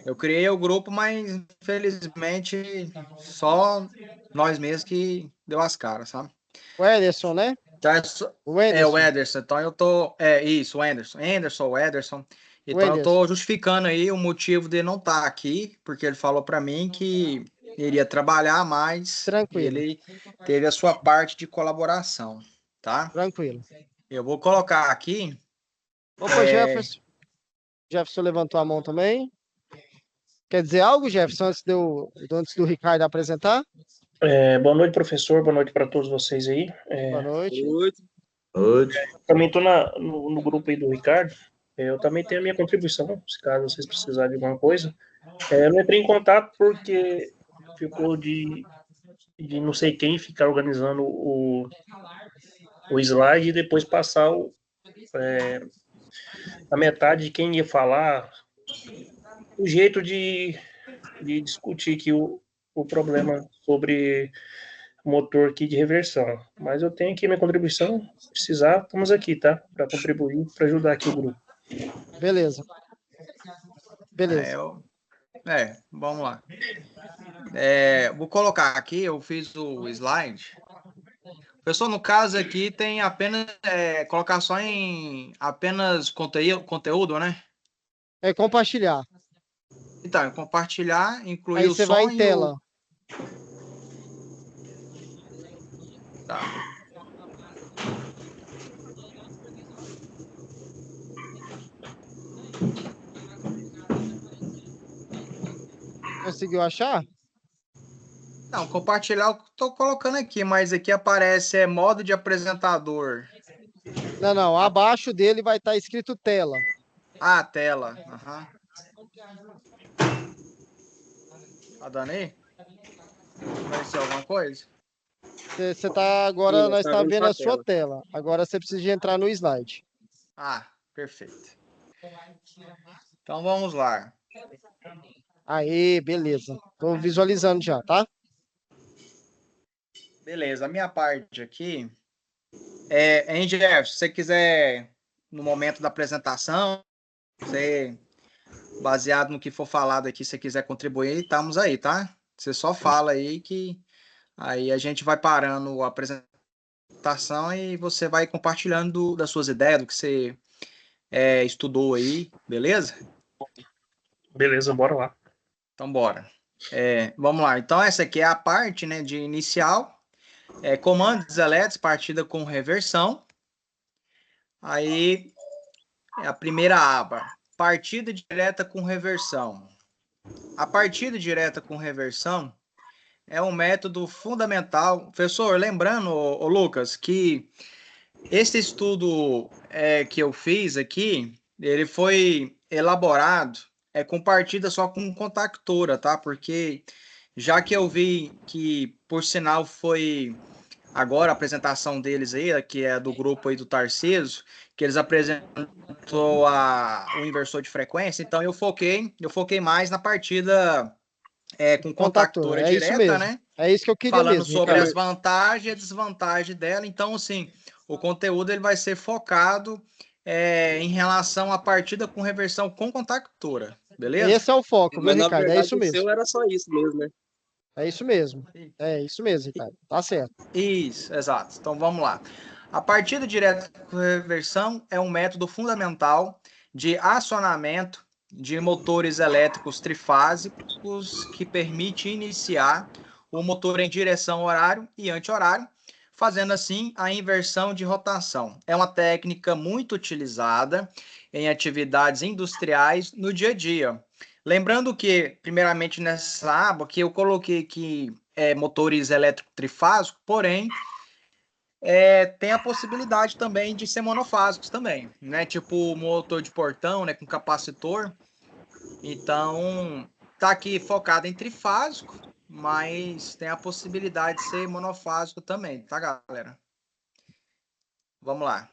eu criei o grupo, mas infelizmente só nós mesmos que deu as caras, sabe? O Ederson, né? Então, O Ederson. o Ederson. Então eu tô. Isso, o Anderson. O Ederson. Então eu tô justificando aí o motivo de não estar aqui, porque ele falou para mim que iria trabalhar, mas ele teve a sua parte de colaboração, tá? Tranquilo. Eu vou colocar aqui. Opa, Jefferson. Jefferson levantou a mão também. Quer dizer algo, Jefferson, antes do Ricardo apresentar? Boa noite, professor. Boa noite para todos vocês aí. Boa noite. Também estou no grupo aí do Ricardo. Eu também tenho a minha contribuição, se caso vocês precisarem de alguma coisa. Eu não entrei em contato porque ficou de não sei quem ficar organizando o slide e depois passar a metade de quem ia falar, o jeito de discutir aqui o problema sobre motor aqui de reversão. Mas eu tenho aqui minha contribuição, se precisar, estamos aqui, tá? Para contribuir, para ajudar aqui o grupo. Beleza. Vamos lá. Vou colocar aqui, eu fiz o slide. Pessoal, no caso aqui tem apenas colocar só em apenas conteúdo, né? É compartilhar. Então, compartilhar, incluir aí o som. Aí você vai em tela. Tá. Conseguiu achar? Não, compartilhar eu tô colocando aqui, mas aqui aparece modo de apresentador. Não, abaixo dele vai estar escrito tela. Ah, tela. Tá dando aí? Apareceu alguma coisa? Você tá agora, nós estamos vendo a sua tela. Agora você precisa entrar no slide. Ah, perfeito. Então vamos lá. Aí, beleza. Tô visualizando já, tá? Beleza, a minha parte aqui Jeff, se você quiser, no momento da apresentação, você, baseado no que for falado aqui, se você quiser contribuir, estamos aí, tá? Você só fala aí que aí a gente vai parando a apresentação e você vai compartilhando das suas ideias, do que você estudou aí, beleza? Beleza, bora lá. Então, bora. Vamos lá. Então, essa aqui é a parte, né, de inicial. Comandos elétricos, partida com reversão. Aí, a primeira aba, partida direta com reversão. A partida direta com reversão é um método fundamental. Professor, lembrando, Lucas, que esse estudo que eu fiz aqui, ele foi elaborado com partida só com contactora, tá? Porque já que eu vi que, por sinal, foi agora a apresentação deles aí, que é do grupo aí do Tarciso, que eles apresentou o inversor de frequência, então eu foquei mais na partida com contactora direta, né? É isso que eu queria falando mesmo, sobre Ricardo. as vantagens e a desvantagem dela. Então, assim, o conteúdo ele vai ser focado em relação à partida com reversão com contactora, beleza? Esse é o foco, viu, Ricardo? Verdade, é isso mesmo. O seu era só isso mesmo, né? É isso mesmo. É isso mesmo, Ricardo. Tá certo. Isso, exato. Então, vamos lá. A partida direta com reversão é um método fundamental de acionamento de motores elétricos trifásicos que permite iniciar o motor em direção horário e anti-horário, fazendo assim a inversão de rotação. É uma técnica muito utilizada em atividades industriais no dia a dia. Lembrando que, primeiramente nessa aba, que eu coloquei aqui motores elétricos trifásicos, porém, tem a possibilidade também de ser monofásicos também, né? Tipo motor de portão, né? Com capacitor. Então, tá aqui focado em trifásico, mas tem a possibilidade de ser monofásico também, tá, galera? Vamos lá.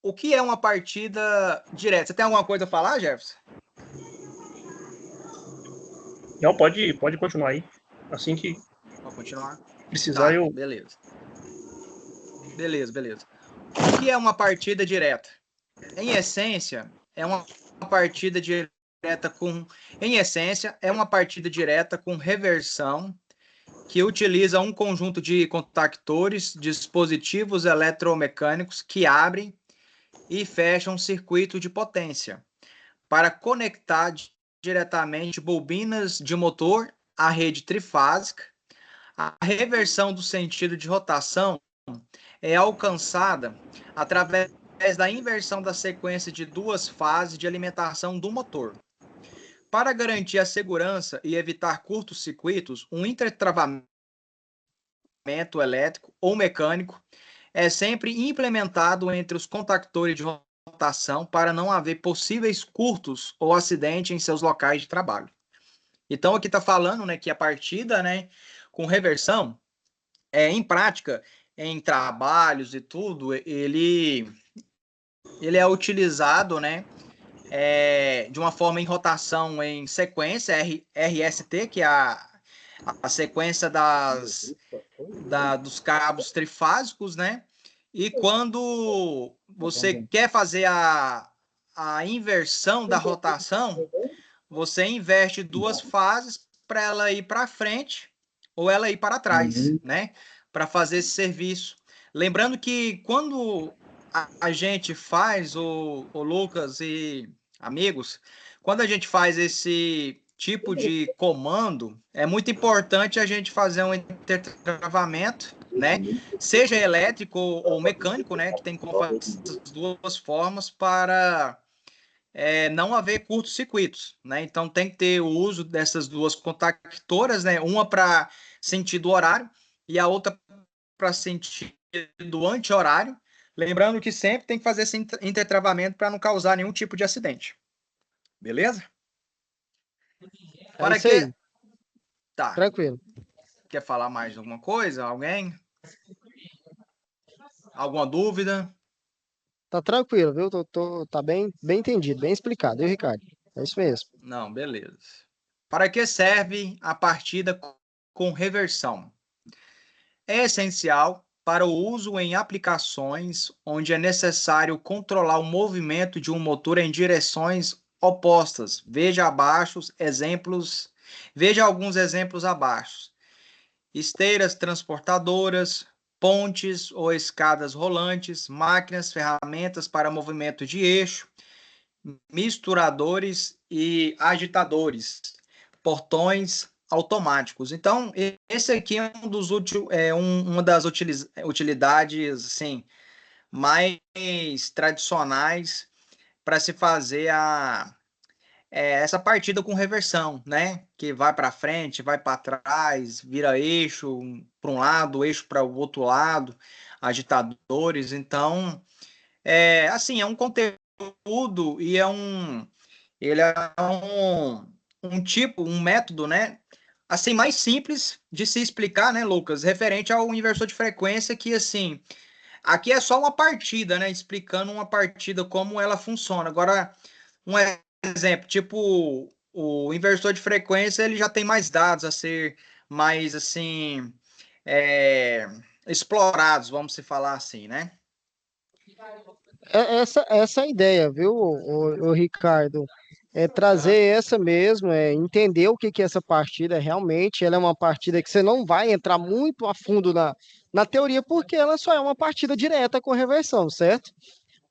O que é uma partida direta? Você tem alguma coisa a falar, Jefferson? Não, pode continuar aí. Assim que... continuar? Precisar Tá, eu... beleza. Beleza. O que é uma partida direta? Em essência, é uma partida direta com... Em essência, é uma partida direta com reversão que utiliza um conjunto de contactores, dispositivos eletromecânicos que abrem e fecham um circuito de potência para conectar diretamente bobinas de motor à rede trifásica. A reversão do sentido de rotação é alcançada através da inversão da sequência de duas fases de alimentação do motor. Para garantir a segurança e evitar curtos-circuitos, um intertravamento elétrico ou mecânico é sempre implementado entre os contactores de rotação para não haver possíveis curtos ou acidente em seus locais de trabalho. Então, aqui está falando, né, que a partida, né, com reversão, em prática, em trabalhos e tudo, ele é utilizado, né, de uma forma em rotação em sequência, RST, que é a sequência dos cabos trifásicos, né? E quando você quer fazer a inversão da rotação, você inverte duas fases para ela ir para frente ou ela ir para trás, né? Para fazer esse serviço. Lembrando que quando a gente faz, o Lucas e amigos, quando a gente faz esse tipo de comando, é muito importante a gente fazer um intertravamento, né? Seja elétrico ou mecânico, né? Que tem como fazer essas duas formas para não haver curtos-circuitos, né? Então tem que ter o uso dessas duas contactoras, né? Uma para sentido horário e a outra para sentido anti-horário. Lembrando que sempre tem que fazer esse intertravamento para não causar nenhum tipo de acidente. Beleza? É isso aí. Tá. Tranquilo. Quer falar mais de alguma coisa? Alguém? Alguma dúvida? Tá tranquilo, viu? Tá bem entendido, bem explicado, viu, Ricardo? É isso mesmo. Não, beleza. Para que serve a partida com reversão? É essencial para o uso em aplicações onde é necessário controlar o movimento de um motor em direções opostas. Veja alguns exemplos abaixo. Esteiras transportadoras, pontes ou escadas rolantes, máquinas, ferramentas para movimento de eixo, misturadores e agitadores, portões automáticos. Então, esse aqui é uma das utilidades assim, mais tradicionais para se fazer essa partida com reversão, né? Que vai para frente, vai para trás, vira eixo para um lado, eixo para o outro lado, agitadores. Então, assim, é um conteúdo e ele é um método, né? Assim, mais simples de se explicar, né, Lucas? Referente ao inversor de frequência, que assim, aqui é só uma partida, né? Explicando uma partida, como ela funciona. Agora, um exemplo, tipo, o inversor de frequência, ele já tem mais dados a ser mais, assim, explorados, vamos se falar assim, né? Essa é a ideia, viu, o Ricardo? É trazer essa mesmo, entender o que é essa partida realmente. Ela é uma partida que você não vai entrar muito a fundo na teoria, porque ela só é uma partida direta com reversão, certo?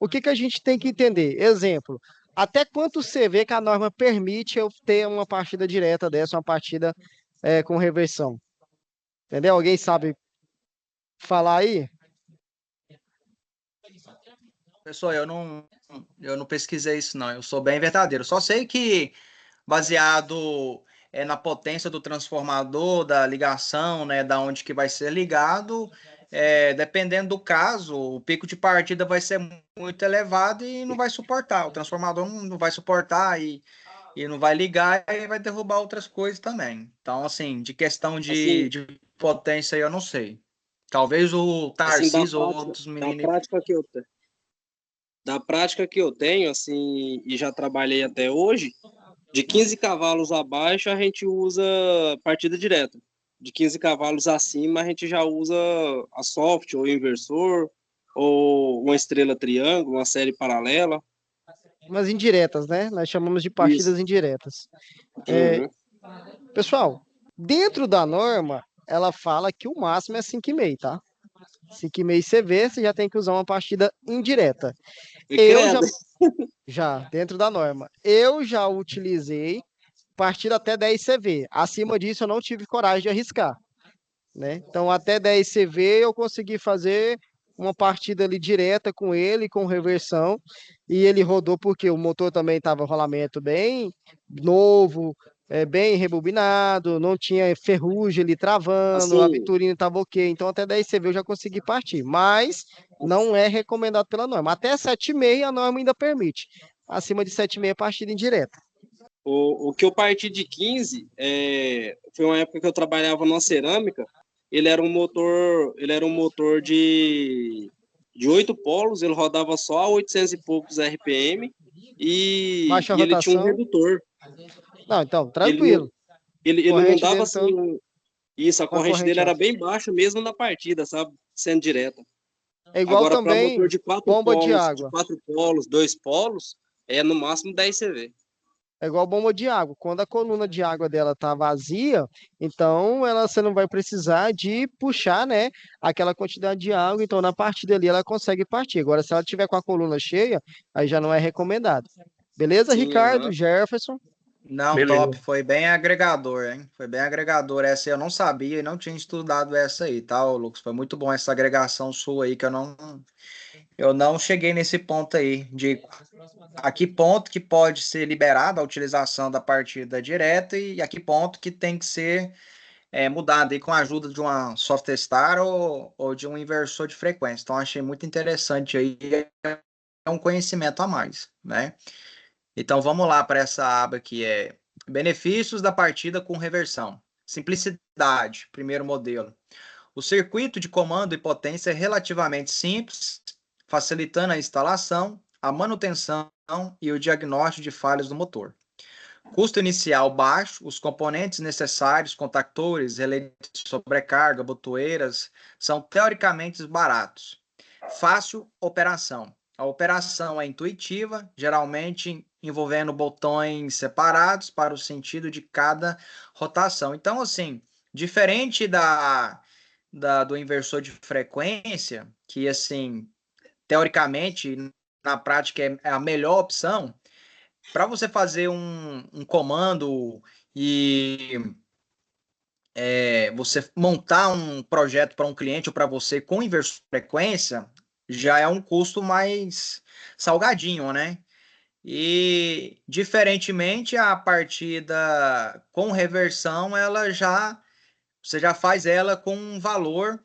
O que a gente tem que entender? Exemplo, até quanto você vê que a norma permite eu ter uma partida direta dessa, uma partida com reversão? Entendeu? Alguém sabe falar aí? Pessoal, eu não pesquisei isso, não. Eu sou bem verdadeiro. Só sei que, baseado na potência do transformador, da ligação, né, da onde que vai ser ligado, dependendo do caso, o pico de partida vai ser muito elevado e não vai suportar. O transformador não vai suportar e não vai ligar e vai derrubar outras coisas também. Então, assim, de questão de potência, eu não sei. Talvez o Tarcísio ou outros meninos... Da prática que eu tenho, assim, e já trabalhei até hoje, de 15 cavalos abaixo a gente usa partida direta. de 15 cavalos acima, a gente já usa a soft, ou o inversor, ou uma estrela triângulo, uma série paralela. Umas indiretas, né? Nós chamamos de partidas indiretas. Pessoal, dentro da norma, ela fala que o máximo é 5,5, tá? 5,5 CV, você já tem que usar uma partida indireta. Já, dentro da norma. Eu já utilizei partida até 10 CV. Acima disso, eu não tive coragem de arriscar, né? Então, até 10 CV, eu consegui fazer uma partida ali direta com ele, com reversão, e ele rodou porque o motor também estava rolamento bem novo, bem rebobinado, não tinha ferrugem ali travando, a Vitorino estava ok, então até 10 CV eu já consegui partir, mas não é recomendado pela norma. Até 7,5 a norma ainda permite, acima de 7,5 partida indireta. O que eu parti de 15 foi uma época que eu trabalhava numa cerâmica. Ele era um motor de 8 polos, ele rodava só a 800 e poucos RPM e ele tinha um redutor. Não, então, tranquilo. Ele não dava assim... Isso, a corrente dele era bem baixa mesmo na partida, sabe? Sendo direta. É igual agora, também motor de 4 bomba polos, de água. De 4 polos, 2 polos, é no máximo 10 CV. É igual bomba de água. Quando a coluna de água dela tá vazia, então você não vai precisar de puxar, né, aquela quantidade de água. Então, na partida ali, ela consegue partir. Agora, se ela tiver com a coluna cheia, aí já não é recomendado. Beleza, sim, Ricardo, Jefferson? Não, beleza. Top. Foi bem agregador, hein? Foi bem agregador. Essa eu não sabia e não tinha estudado essa aí, tá, Lucas? Foi muito bom essa agregação sua aí, que eu não cheguei nesse ponto aí, de a que ponto que pode ser liberada a utilização da partida direta e a que ponto que tem que ser mudada aí com a ajuda de uma soft star ou de um inversor de frequência. Então, achei muito interessante aí, é um conhecimento a mais, né? Então, vamos lá para essa aba que é benefícios da partida com reversão. Simplicidade, primeiro modelo. O circuito de comando e potência é relativamente simples, facilitando a instalação, a manutenção e o diagnóstico de falhas do motor. Custo inicial baixo, os componentes necessários, contactores, relé de sobrecarga, botoeiras, são teoricamente baratos. Fácil operação. A operação é intuitiva, geralmente envolvendo botões separados para o sentido de cada rotação. Então, assim, diferente do inversor de frequência, que, assim, teoricamente, na prática é a melhor opção, para você fazer um comando e você montar um projeto para um cliente ou para você com inversor de frequência, já é um custo mais salgadinho, né? E, diferentemente, a partida com reversão, você já faz ela com um valor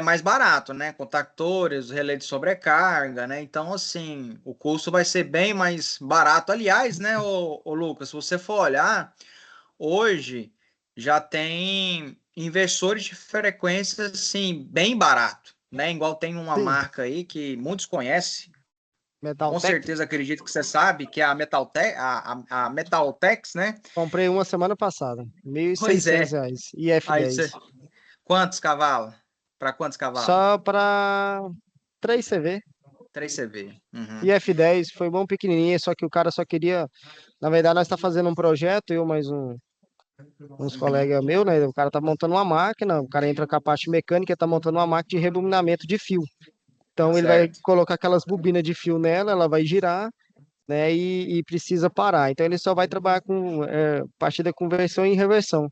mais barato, né? Contactores, relé de sobrecarga, né? Então, assim, o custo vai ser bem mais barato. Aliás, né, ô Lucas, se você for olhar, hoje já tem inversores de frequência, assim, bem barato, né? Igual tem uma marca aí que muitos conhecem, com certeza acredito que você sabe, que é a a Metaltex, né? Comprei uma semana passada, R$ 1.600, IF10. Quantos cavalos? Para quantos cavalos? Só para 3 CV. 3 CV. Uhum. IF10 foi bom pequenininho, só que o cara só queria... Na verdade, nós tá fazendo um projeto, eu mais uns colegas meus, né? O cara tá montando uma máquina, o cara entra com a parte mecânica, tá montando uma máquina de rebobinamento de fio. Então, ele vai colocar aquelas bobinas de fio nela, ela vai girar, né? E precisa parar. Então, ele só vai trabalhar com partida com conversão e reversão.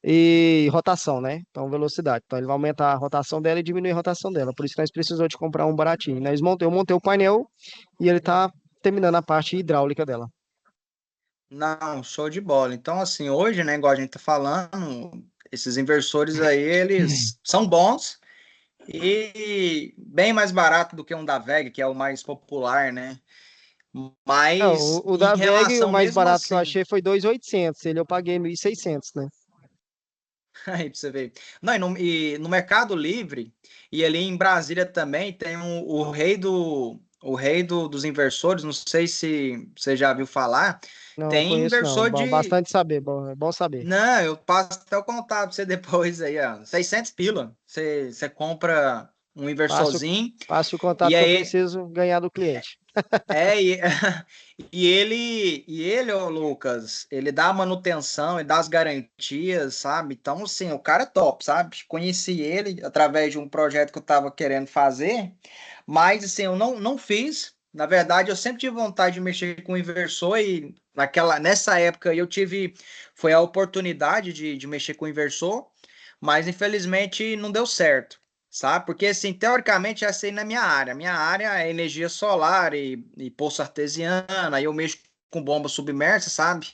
E rotação, né? Então, velocidade. Então, ele vai aumentar a rotação dela e diminuir a rotação dela. Por isso que nós precisamos de comprar um baratinho. Eu montei o painel e ele tá terminando a parte hidráulica dela. Não, show de bola. Então, assim, hoje, né, igual a gente tá falando, esses inversores aí, eles são bons e bem mais barato do que um da WEG, que é o mais popular, né? Mas, o da WEG, o mais barato assim, que eu achei foi 2.800. Ele eu paguei 1.600, né? Aí pra você ver. Não, e no Mercado Livre, e ali em Brasília também, tem o rei dos inversores, não sei se você já viu falar, Não Tem conheço, não. inversor de... Bastante saber, é bom saber. Não, eu passo até o contato pra você depois aí, ó. 600 pila. Você compra um inversorzinho. Passe o contato E que eu aí, preciso ganhar do cliente. e ele, ô Lucas, ele dá a manutenção e dá as garantias, sabe? Então, assim, o cara é top, sabe? Conheci ele através de um projeto que eu tava querendo fazer, mas, assim, eu não fiz. Na verdade, eu sempre tive vontade de mexer com inversor e nessa época eu tive, foi a oportunidade de mexer com inversor, mas infelizmente não deu certo. Sabe? Porque, assim, teoricamente, essa aí não é minha área. Minha área é energia solar e poço artesiana, aí eu mexo com bomba submersa, sabe?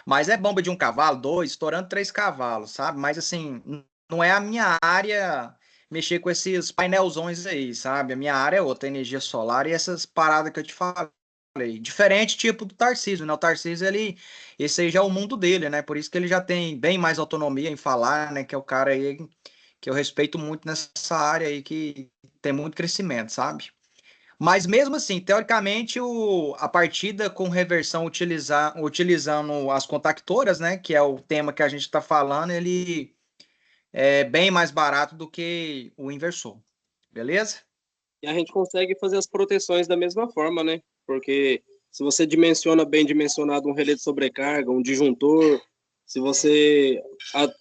Mas é bomba de 1 cavalo, 2, estourando 3 cavalos, sabe? Mas, assim, não é a minha área mexer com esses painelzões aí, sabe? A minha área é outra, energia solar e essas paradas que eu te falei. Diferente, tipo, do Tarcísio, né? O Tarcísio, esse aí já é o mundo dele, né? Por isso que ele já tem bem mais autonomia em falar, né? Que é o cara aí que eu respeito muito nessa área aí, que tem muito crescimento, sabe? Mas mesmo assim, teoricamente, a partida com reversão utilizando as contactoras, né, que é o tema que a gente está falando, ele é bem mais barato do que o inversor, beleza? E a gente consegue fazer as proteções da mesma forma, né? Porque se você dimensiona bem dimensionado um relé de sobrecarga, um disjuntor, se você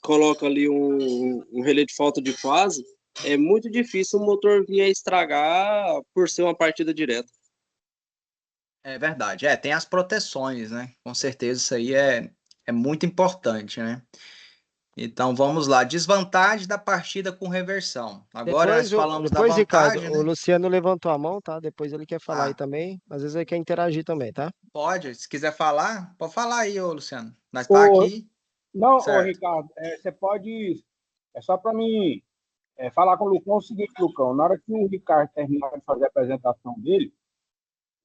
coloca ali um relé de falta de fase, é muito difícil o motor vir a estragar por ser uma partida direta. É verdade. Tem as proteções, né? Com certeza isso aí é muito importante, né? Então vamos lá. Desvantagem da partida com reversão. Agora nós falamos da Ricardo, vantagem, o né? Luciano levantou a mão, tá? Depois ele quer falar aí Ah, também. Às vezes ele quer interagir também, tá? pode. Se quiser falar, pode falar aí, ô Luciano. Nós tá Ô, aqui. não, ô, Certo. Ricardo, você pode. É só para mim falar com o Lucão o seguinte, Lucão. Na hora que o Ricardo terminar de fazer a apresentação dele,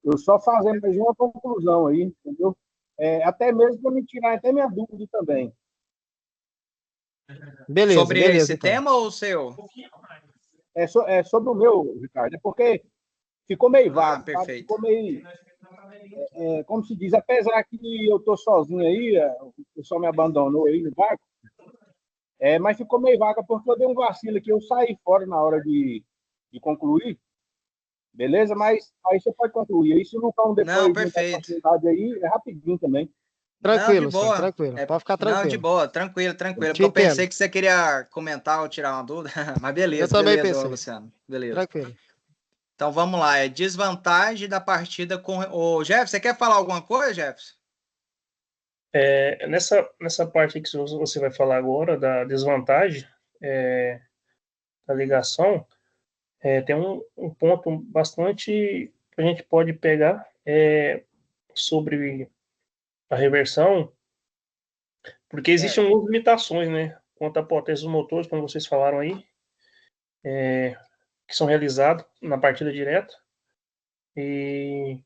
eu só fazer mais uma conclusão aí, entendeu? Até mesmo para me tirar até minha dúvida também. Sobre esse então. tema ou o seu? É sobre o meu, Ricardo. É porque ficou meio vago, sabe? Perfeito. Ficou meio, como se diz, apesar que eu tô sozinho aí, o pessoal me abandonou aí no barco, mas ficou meio vaga porque eu dei um vacilo aqui, eu saí fora na hora de concluir, beleza? Mas aí você pode concluir. Aí se não for depois Não, de perfeito. oportunidade aí, é rapidinho também. Tranquilo, não, de boa. tranquilo. Pode ficar tranquilo. Não, de boa, tranquilo. Porque Te eu pensei entendo. que você queria comentar ou tirar uma dúvida. Mas beleza, Eu também beleza, pensei. Luciano. Beleza. Tranquilo. Então vamos lá. É desvantagem da partida com. Ô, Jefferson, você quer falar alguma coisa, Jefferson? Nessa parte que você vai falar agora, da desvantagem da ligação, tem um ponto bastante que a gente pode pegar sobre a reversão, porque existem algumas limitações, né, quanto à potência dos motores, como vocês falaram aí, que são realizados na partida direta, e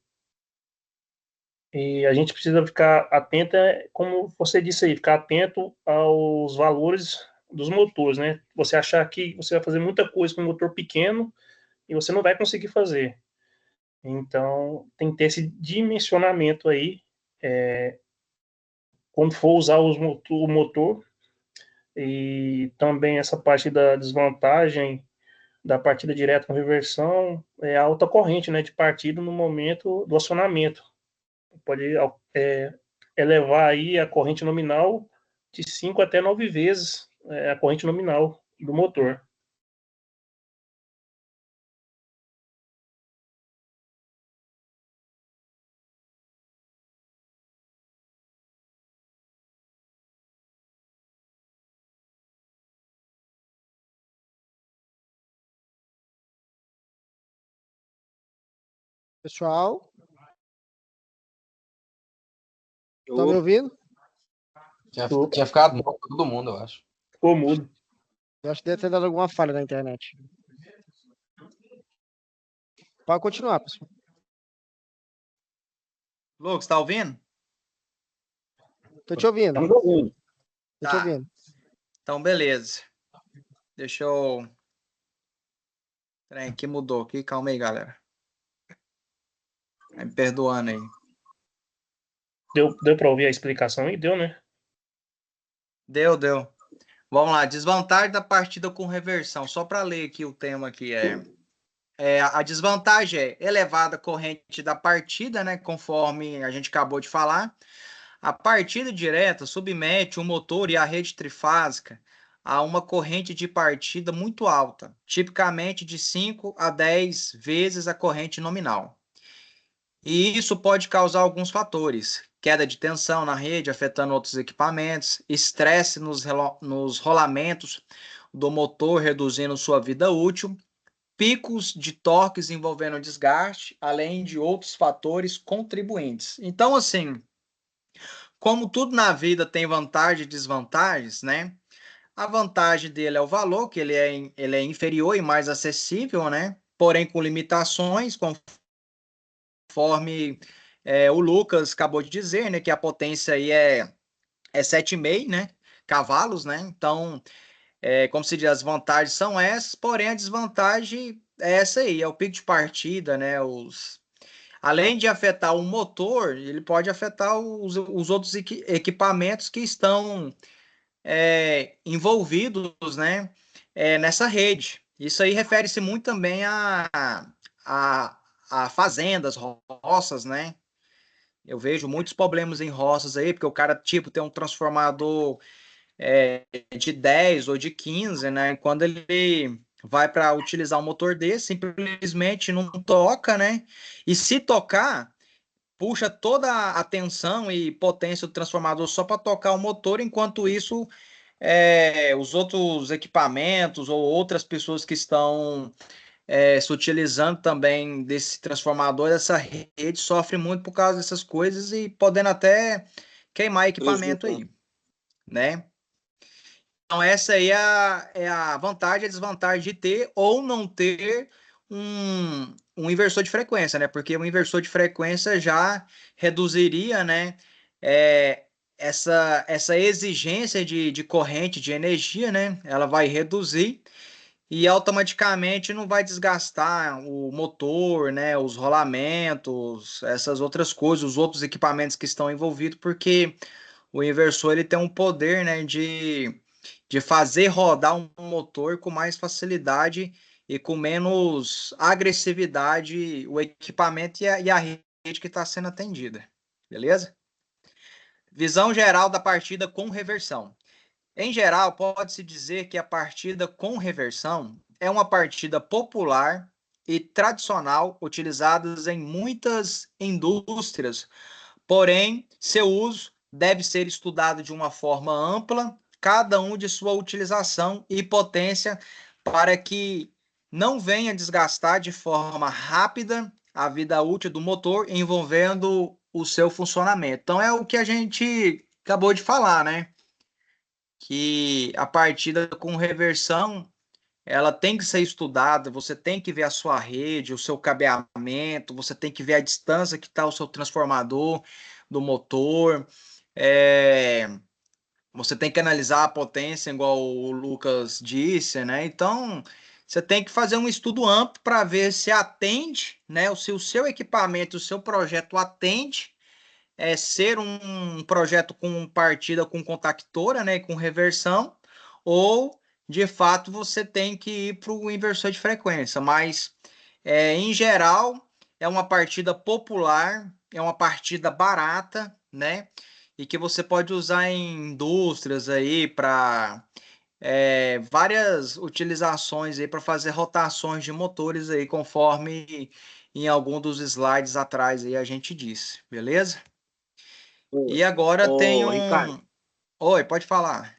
a gente precisa ficar atento, como você disse aí, ficar atento aos valores dos motores, né? Você achar que você vai fazer muita coisa com um motor pequeno e você não vai conseguir fazer. Então, tem que ter esse dimensionamento aí, quando for usar o motor, e também essa parte da desvantagem da partida direta com reversão é a alta corrente, né, de partida no momento do acionamento. Pode elevar aí a corrente nominal de 5 até 9 vezes a corrente nominal do motor. Pessoal? Estão me ouvindo? Tinha ficado mudo todo mundo, eu acho. Ficou mudo. Eu acho que deve ter dado alguma falha na internet. Pode continuar, pessoal. Lucas, tá ouvindo? Tô te ouvindo. Estamos ouvindo. Tô te ouvindo. Então, beleza. Deixa eu... Peraí, que mudou aqui. Calma aí, galera. Vai me perdoando aí. Deu para ouvir a explicação aí? Deu, né? Deu. Vamos lá, desvantagem da partida com reversão. Só para ler aqui o tema que a desvantagem é elevada corrente da partida, né? Conforme a gente acabou de falar. A partida direta submete o motor e a rede trifásica a uma corrente de partida muito alta, tipicamente de 5 a 10 vezes a corrente nominal. E isso pode causar alguns fatores: queda de tensão na rede, afetando outros equipamentos, estresse nos rolamentos do motor, reduzindo sua vida útil, picos de torques envolvendo desgaste, além de outros fatores contribuintes. Então, assim, como tudo na vida tem vantagens e desvantagens, né? A vantagem dele é o valor, que ele é inferior e mais acessível, né? Porém, com limitações, conforme o Lucas acabou de dizer, né? Que a potência aí é 7,5, né? Cavalos, né? Então, como se diz, as vantagens são essas, porém a desvantagem é essa aí, é o pico de partida, né? Além de afetar o motor, ele pode afetar os outros equipamentos que estão envolvidos, né, nessa rede. Isso aí refere-se muito também a fazendas, roças, né? Eu vejo muitos problemas em roças aí, porque o cara, tipo, tem um transformador de 10 ou de 15, né? Quando ele vai para utilizar um motor desse, simplesmente não toca, né? E se tocar, puxa toda a tensão e potência do transformador só para tocar o motor, enquanto isso os outros equipamentos ou outras pessoas que estão se utilizando também desse transformador, dessa rede, sofrem muito por causa dessas coisas e podendo até queimar equipamento aí, né? Então, essa aí é a vantagem e a desvantagem de ter ou não ter um inversor de frequência, né? Porque o inversor de frequência já reduziria, né? Essa exigência de corrente, de energia, né? Ela vai reduzir e automaticamente não vai desgastar o motor, né? Os rolamentos, essas outras coisas, os outros equipamentos que estão envolvidos, porque o inversor ele tem um poder, né? De fazer rodar um motor com mais facilidade e com menos agressividade o equipamento e a rede que está sendo atendida. Beleza? Visão geral da partida com reversão. Em geral, pode-se dizer que a partida com reversão é uma partida popular e tradicional utilizadas em muitas indústrias, porém, seu uso deve ser estudado de uma forma ampla, cada um de sua utilização e potência, para que não venha desgastar de forma rápida a vida útil do motor, envolvendo o seu funcionamento. Então, é o que a gente acabou de falar, né? Que a partida com reversão, ela tem que ser estudada, você tem que ver a sua rede, o seu cabeamento, você tem que ver a distância que está o seu transformador do motor, você tem que analisar a potência, igual o Lucas disse, né? Então, você tem que fazer um estudo amplo para ver se atende, né? Se o seu equipamento, o seu projeto atende ser um projeto com partida com contactora, né? Com reversão, ou de fato você tem que ir para o inversor de frequência. Mas, em geral, é uma partida popular, é uma partida barata, né? E que você pode usar em indústrias aí para várias utilizações aí para fazer rotações de motores aí, conforme em algum dos slides atrás aí a gente disse, beleza? E agora tem Ricardo, Oi, pode falar.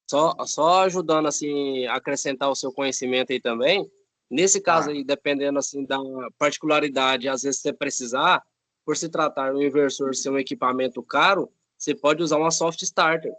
Só ajudando assim a acrescentar o seu conhecimento aí também. Nesse caso aí, dependendo assim da particularidade, às vezes você precisar, por se tratar do inversor ser um equipamento caro, você pode usar uma soft starter.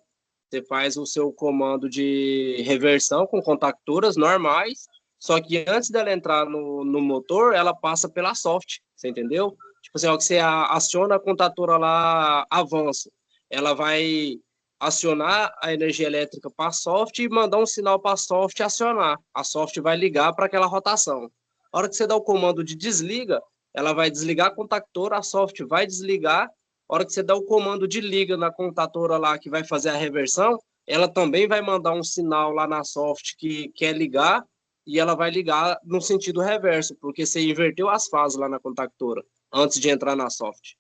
Você faz o seu comando de reversão com contactoras normais, só que antes dela entrar no motor, ela passa pela soft, você entendeu? Tipo assim, ó, que você aciona a contatora lá, avança. Ela vai acionar a energia elétrica para a soft e mandar um sinal para a soft acionar. A soft vai ligar para aquela rotação. A hora que você dá o comando de desliga, ela vai desligar a contactora, a soft vai desligar a hora que você dá o comando de liga na contatora lá que vai fazer a reversão, ela também vai mandar um sinal lá na soft que quer ligar, e ela vai ligar no sentido reverso, porque você inverteu as fases lá na contactora, antes de entrar na soft.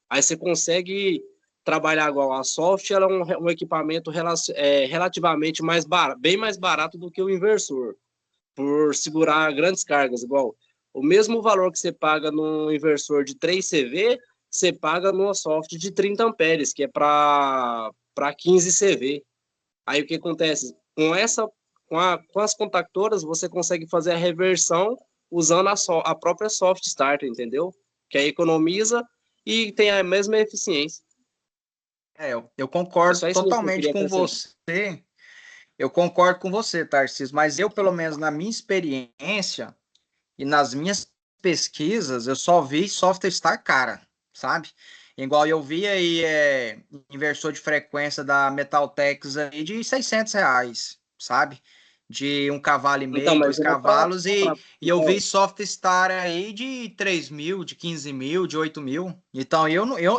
Aí você consegue trabalhar igual a soft, ela é um equipamento relativamente bem mais barato do que o inversor, por segurar grandes cargas, igual o mesmo valor que você paga no inversor de 3 CV, você paga numa soft de 30 amperes, que é para 15 CV. Aí o que acontece? Com as contactoras, você consegue fazer a reversão usando a própria soft starter, entendeu? Que aí economiza e tem a mesma eficiência. Eu concordo totalmente com você. Eu concordo com você, Tarcísio, mas eu, pelo menos na minha experiência e nas minhas pesquisas, eu só vi software estar cara, sabe? Igual eu vi aí inversor de frequência da Metaltex aí de R$600, sabe? De 1,5 cavalo, Então, 2 cavalos, e eu vi software estar aí de 3 mil, de 15 mil, de 8 mil. Então,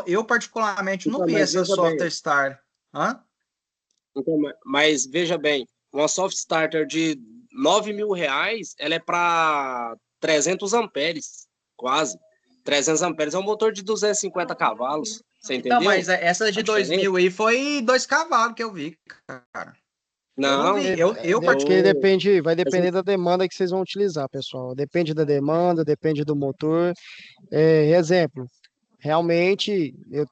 eu particularmente não vi essa software estar. Hã? Então, mas veja bem, uma soft starter de R$9.000, ela é para 300 amperes, quase. 300 amperes é um motor de 250 cavalos, você entendeu? Não, mas essa de 2.000 aí foi 2 cavalos que eu vi, cara. Não, porque vai depender da demanda que vocês vão utilizar, pessoal. Depende da demanda, depende do motor. Exemplo, realmente eu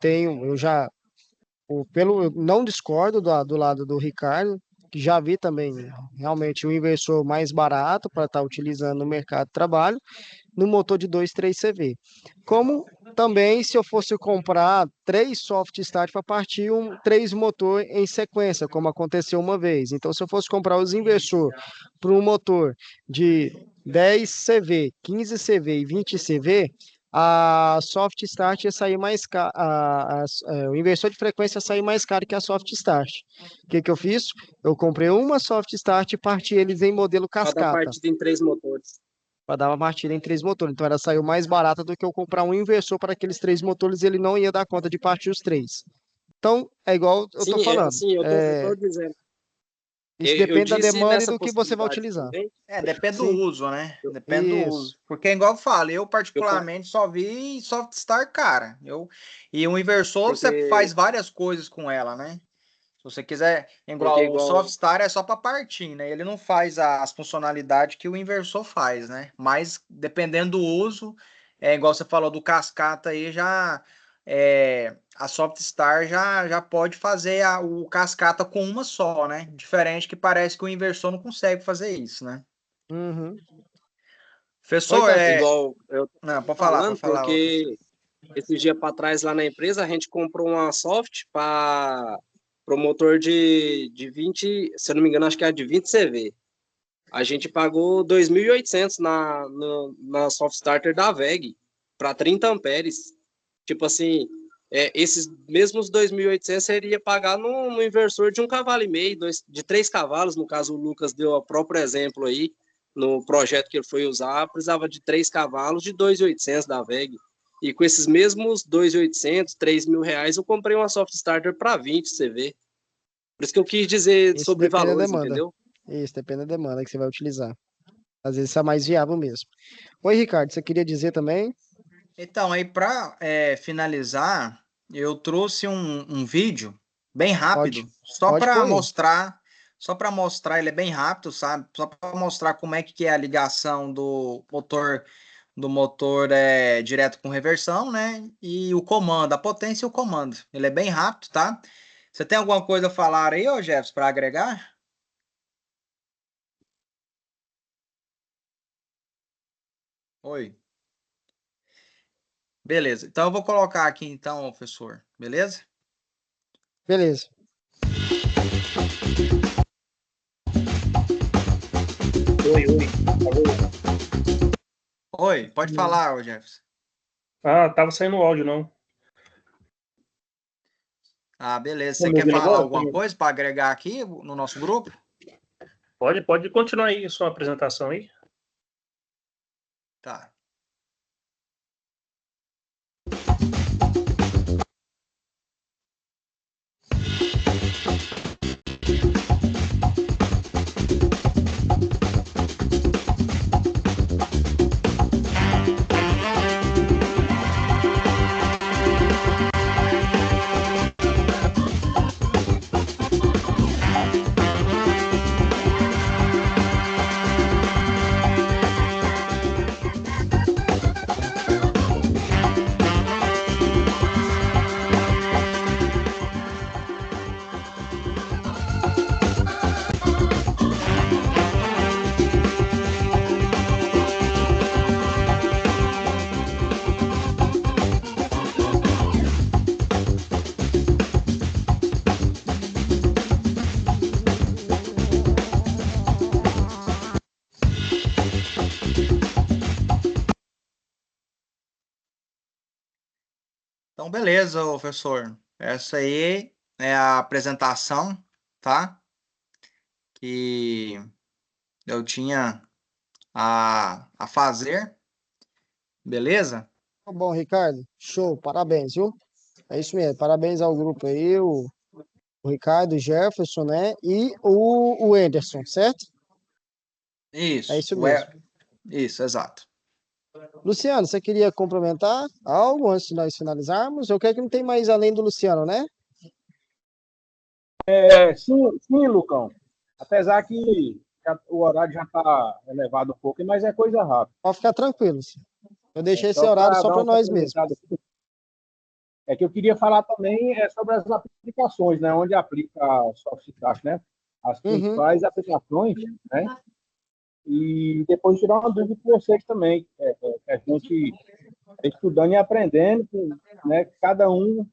não discordo do lado do Ricardo, que já vi também realmente um inversor mais barato para estar utilizando no mercado de trabalho, no motor de 2, 3 CV. Como também se eu fosse comprar 3 soft start para partir 3 motor em sequência, como aconteceu uma vez. Então, se eu fosse comprar os inversor para um motor de 10 CV, 15 CV e 20 CV, a soft start ia sair mais caro, o inversor de frequência ia sair mais caro que a soft start. O que eu fiz? Eu comprei uma soft start e parti eles em modelo cascata. Para dar partida em 3 motores. Para dar uma partida em 3 motores. Então ela saiu mais barata do que eu comprar um inversor para aqueles 3 motores, ele não ia dar conta de partir os 3. Então, é igual eu estou falando. Sim, eu tô dizendo. Isso depende da demanda e do que você vai utilizar. Também. Depende do uso, né? Depende do uso. Porque, igual eu falo, eu particularmente só vi soft start, cara. E o inversor, você faz várias coisas com ela, né? Se você quiser, igual o soft start é só para partir, né? Ele não faz as funcionalidades que o inversor faz, né? Mas, dependendo do uso, igual você falou do cascata aí, a Softstar já pode fazer o cascata com uma só, né? Diferente que parece que o inversor não consegue fazer isso, né? Uhum. Professor, igual eu não, pode falar, porque esses dias para trás lá na empresa a gente comprou uma soft para o motor de 20, se eu não me engano, acho que é de 20 CV. A gente pagou 2.800 na soft starter da VEG para 30 amperes. Tipo assim, esses mesmos 2.800 seria pagar no inversor de 1,5 cavalo, de 3 cavalos. No caso, o Lucas deu o próprio exemplo aí, no projeto que ele foi usar, precisava de 3 cavalos de 2.800 da VEG. E com esses mesmos 2.800, R$3.000, eu comprei uma soft starter para 20 CV. Por isso que eu quis dizer sobre valores, entendeu? Isso, depende da demanda que você vai utilizar. Às vezes isso é mais viável mesmo. Oi, Ricardo, você queria dizer também? Então, aí para finalizar, eu trouxe um vídeo bem rápido, só para mostrar, ele é bem rápido, sabe? Só para mostrar como é que é a ligação do motor direto com reversão, né? E o comando, a potência e o comando. Ele é bem rápido, tá? Você tem alguma coisa a falar aí, ô Jefferson, para agregar? Oi. Beleza. Então eu vou colocar aqui então, professor. Beleza? Beleza. Oi, pode falar, ô Jefferson. Tava saindo o áudio, não. Beleza. Você quer falar alguma coisa para agregar aqui no nosso grupo? Pode continuar aí sua apresentação aí. Tá. Então, beleza, professor. Essa aí é a apresentação, tá? Que eu tinha a fazer. Beleza? Tá bom, Ricardo. Show, parabéns, viu? É isso mesmo, parabéns ao grupo aí, o Ricardo, o Jefferson, né? E o Anderson, certo? Isso. É isso mesmo. Isso, exato. Luciano, você queria complementar algo antes de nós finalizarmos? Eu creio que não tem mais além do Luciano, né? Sim, Lucão. Apesar que o horário já está elevado um pouco, mas é coisa rápida. Pode ficar tranquilo. Eu deixei esse horário só para nós mesmos. É que eu queria falar também sobre as aplicações, né? Onde aplica a SoftStart, né? As principais aplicações, né? E depois tirar uma dúvida com vocês também. A gente estudando e aprendendo, né? Cada um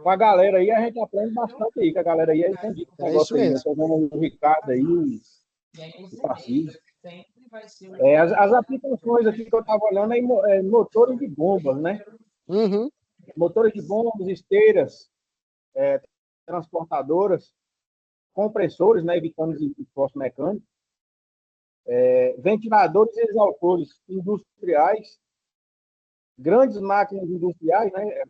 com a galera aí, a gente aprende bastante aí, que a galera aí entende esse negócio aí. Eu tô vendo o Ricardo aí, o Tarcísio. As aplicações aqui que eu estava olhando é motores de bombas, né? Motores de bombas, esteiras, transportadoras, compressores, né? Evitando os esforços mecânicos, ventiladores e exaustores industriais, grandes máquinas industriais, né?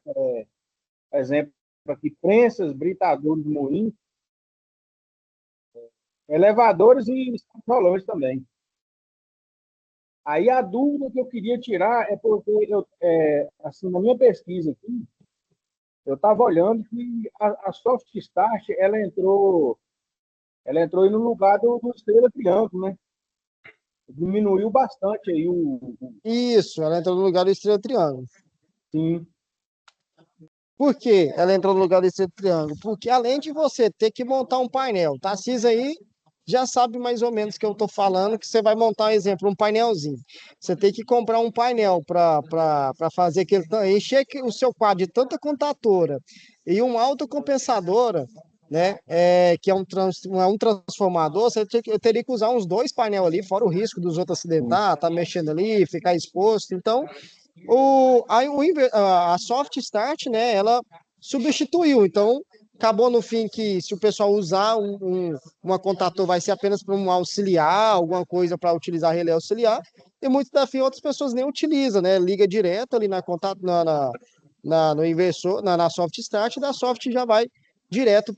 Exemplo aqui, prensas, britadores, moinhos, elevadores e rolões também. Aí a dúvida que eu queria tirar é porque, assim, na minha pesquisa aqui, eu estava olhando que a SoftStart, ela entrou aí no lugar do Estrela Triângulo, né? Diminuiu bastante aí Isso, ela entrou no lugar do Estrela Triângulo. Sim. Por que ela entrou no lugar do Estrela Triângulo? Porque além de você ter que montar um painel, tá? Cis aí já sabe mais ou menos o que eu estou falando, que você vai montar, um exemplo, um painelzinho. Você tem que comprar um painel para fazer aquele, encher o seu quadro de tanta contatora e uma autocompensadora, né? Que é um transformador, eu teria que usar uns 2 painéis ali, fora o risco dos outros acidentar, tá mexendo ali, ficar exposto. Então, a SoftStart, né, ela substituiu. Então, acabou no fim que se o pessoal usar uma contator vai ser apenas para um auxiliar, alguma coisa para utilizar relé auxiliar, e muito da fim outras pessoas nem utilizam, né? Liga direto ali no inversor, na SoftStart, e da Soft já vai direto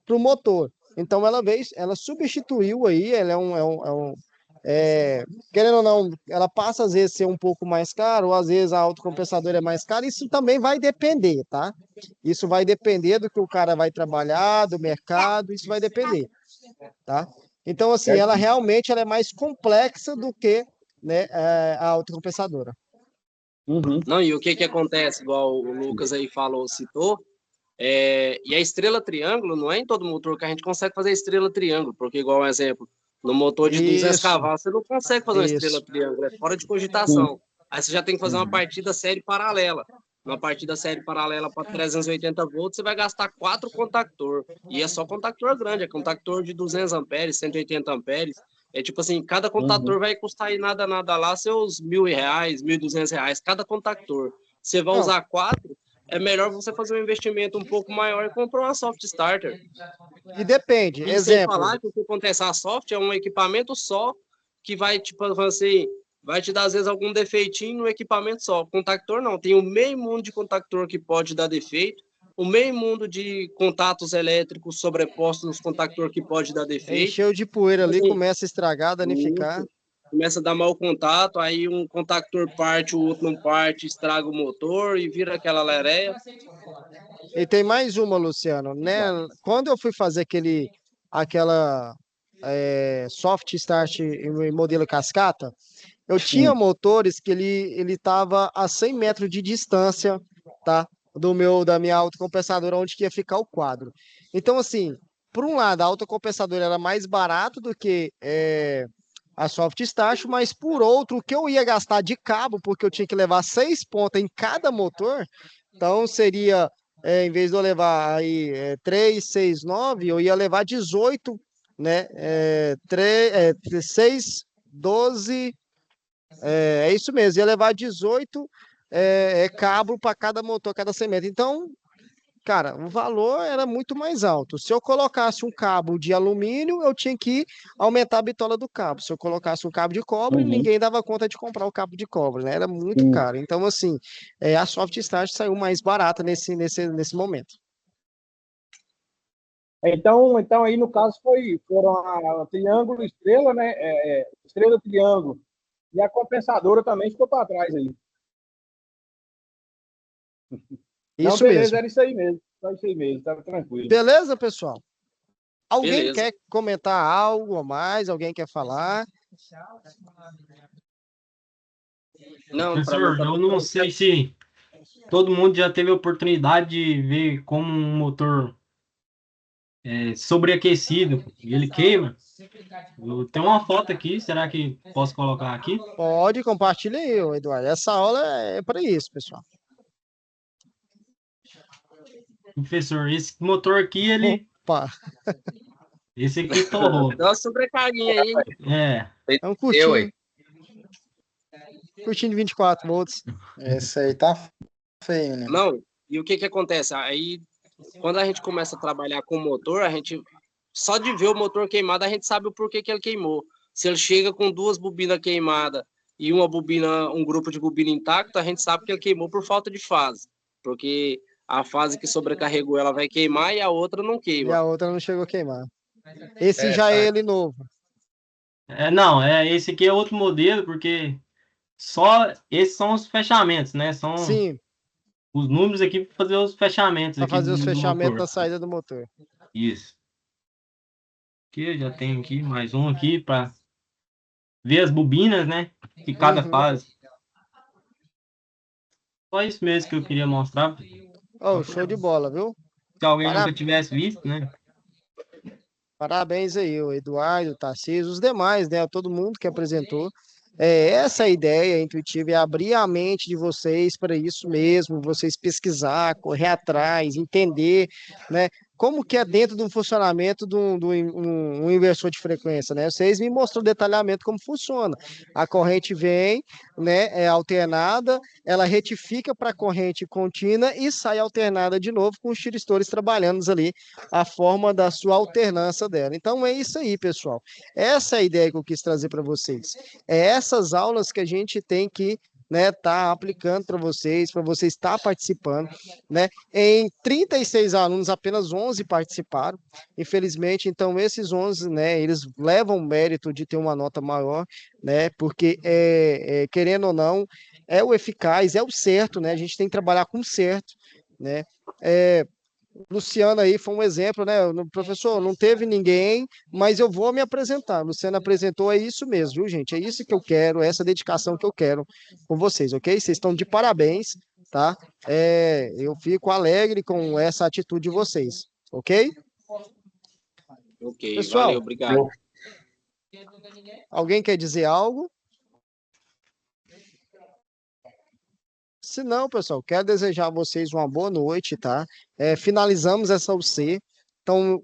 para o motor. Então ela substituiu aí, ela querendo ou não, ela passa às vezes a ser um pouco mais caro, ou às vezes a autocompensadora é mais cara, isso também vai depender, tá? Isso vai depender do que o cara vai trabalhar, do mercado, isso vai depender, tá? Então, assim, ela realmente é mais complexa do que, né, a autocompensadora. Não, e o que acontece, igual o Lucas aí citou, e a estrela triângulo, não é em todo motor que a gente consegue fazer estrela triângulo, porque igual um exemplo, no motor de 200 cavalos, você não consegue fazer uma estrela triângulo, é fora de cogitação. Aí você já tem que fazer uma partida série paralela. Uma partida série paralela para 380 volts, você vai gastar 4 contactor. E é só contactor grande, é contactor de 200 amperes, 180 amperes. É tipo assim, cada contactor vai custar aí nada lá seus R$1.000, R$1.200, cada contactor. Você vai usar 4, é melhor você fazer um investimento um pouco maior e comprar uma Soft Starter. E depende, e exemplo. Sem falar que o que acontece, a Soft é um equipamento só que vai, tipo assim, vai te dar às vezes algum defeitinho no equipamento só. Contactor não, tem o meio mundo de contactor que pode dar defeito, o meio mundo de contatos elétricos sobrepostos nos contactor que pode dar defeito. Encheu de poeira ali, começa a estragar, danificar. Começa a dar mau contato, aí um contactor parte, o outro não parte, estraga o motor e vira aquela lereia. E tem mais uma, Luciano, né? Quando eu fui fazer aquela Soft Start em modelo cascata, eu tinha motores que ele estava a 100 metros de distância, tá? Da minha autocompensadora, onde que ia ficar o quadro. Então, assim, por um lado, a autocompensadora era mais barato do que a Soft Start, mas por outro, o que eu ia gastar de cabo, porque eu tinha que levar 6 pontas em cada motor, então seria, em vez de eu levar aí 3, 6, 9, eu ia levar 18, né? 6, 12, é isso mesmo, ia levar 18 cabo para cada motor, cada segmento. Então, cara, o valor era muito mais alto. Se eu colocasse um cabo de alumínio, eu tinha que aumentar a bitola do cabo. Se eu colocasse um cabo de cobre, ninguém dava conta de comprar o cabo de cobre, né? Era muito caro. Então, assim, a Soft Start saiu mais barata nesse momento. Então aí no caso foram a triângulo, estrela, né? Estrela, triângulo. E a compensadora também ficou para trás aí. Isso beleza, mesmo. Era isso aí mesmo. Só isso aí mesmo, estava tranquilo. Beleza, pessoal? Alguém Beleza. quer comentar algo a mais? Alguém quer falar? Não, Professor, eu não sei se todo mundo já teve a oportunidade de ver como um motor sobreaquecido e ele queima. Eu tenho uma foto aqui, será que posso colocar aqui? Pode, compartilha aí, Eduardo. Essa aula é para isso, pessoal. Professor, esse motor aqui, ele... Opa! Esse aqui torrou. Dá uma sobrecarguinha aí. É um curtinho. Curtinho de 24 volts. Esse aí tá feio, né? Não, e o que acontece? Aí, quando a gente começa a trabalhar com o motor, a gente, só de ver o motor queimado, a gente sabe o porquê que ele queimou. Se ele chega com 2 bobinas queimadas e um grupo de bobina intacto, a gente sabe que ele queimou por falta de fase. Porque a fase que sobrecarregou ela vai queimar e a outra não queima. E a outra não chegou a queimar. Esse já é ele novo. Não, esse aqui é outro modelo, porque só esses são os fechamentos, né? São Sim. Os números aqui para fazer os fechamentos. Para fazer os fechamentos da saída do motor. Isso. Aqui eu já tenho aqui mais um aqui para ver as bobinas, né? De cada fase. Só isso mesmo que eu queria mostrar. Oh, show de bola, viu? Se alguém nunca tivesse visto, né? Parabéns aí, o Eduardo, o Tarcísio, os demais, né? Todo mundo que apresentou. Essa ideia intuitiva é abrir a mente de vocês para isso mesmo, vocês pesquisar, correr atrás, entender, né? Como que é dentro de um funcionamento de um inversor de frequência, né? Vocês me mostram o detalhamento como funciona. A corrente vem, né? É alternada, ela retifica para a corrente contínua e sai alternada de novo com os tiristores trabalhando ali a forma da sua alternância dela. Então é isso aí, pessoal. Essa é a ideia que eu quis trazer para vocês. É essas aulas que a gente tem que tá aplicando para vocês estar participando, né? Em 36 alunos, apenas 11 participaram, infelizmente, então esses 11, né, eles levam o mérito de ter uma nota maior, né, porque, querendo ou não, é o eficaz, é o certo, né, a gente tem que trabalhar com o certo, né, Luciano aí foi um exemplo, né? Professor, não teve ninguém, mas eu vou me apresentar. Luciano apresentou, é isso mesmo, viu, gente? É isso que eu quero, é essa dedicação que eu quero com vocês, ok? Vocês estão de parabéns, tá? Eu fico alegre com essa atitude de vocês, ok? Ok, pessoal, valeu, obrigado. Alguém quer dizer algo? Se não, pessoal, quero desejar a vocês uma boa noite, tá? Finalizamos essa UC. Então,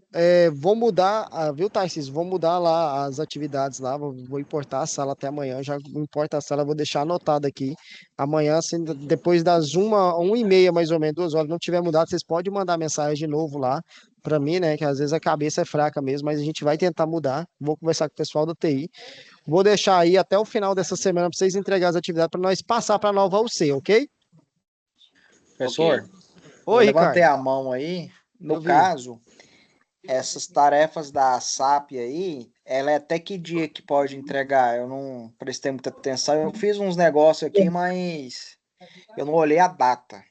vou mudar, viu, Tarcísio? Vou mudar lá as atividades lá, vou importar a sala até amanhã, já importa a sala, vou deixar anotado aqui. Amanhã, assim, depois das 1h30, mais ou menos, 2 horas, não tiver mudado, vocês podem mandar mensagem de novo lá para mim, né? Que às vezes a cabeça é fraca mesmo, mas a gente vai tentar mudar. Vou conversar com o pessoal da TI. Vou deixar aí até o final dessa semana para vocês entregar as atividades para nós passar para a nova UC, ok? Professor, Oi, eu levantei Ricardo. a mão aí. No caso, essas tarefas da SAP aí, ela é até que dia que pode entregar? Eu não prestei muita atenção. Eu fiz uns negócios aqui, mas eu não olhei a data.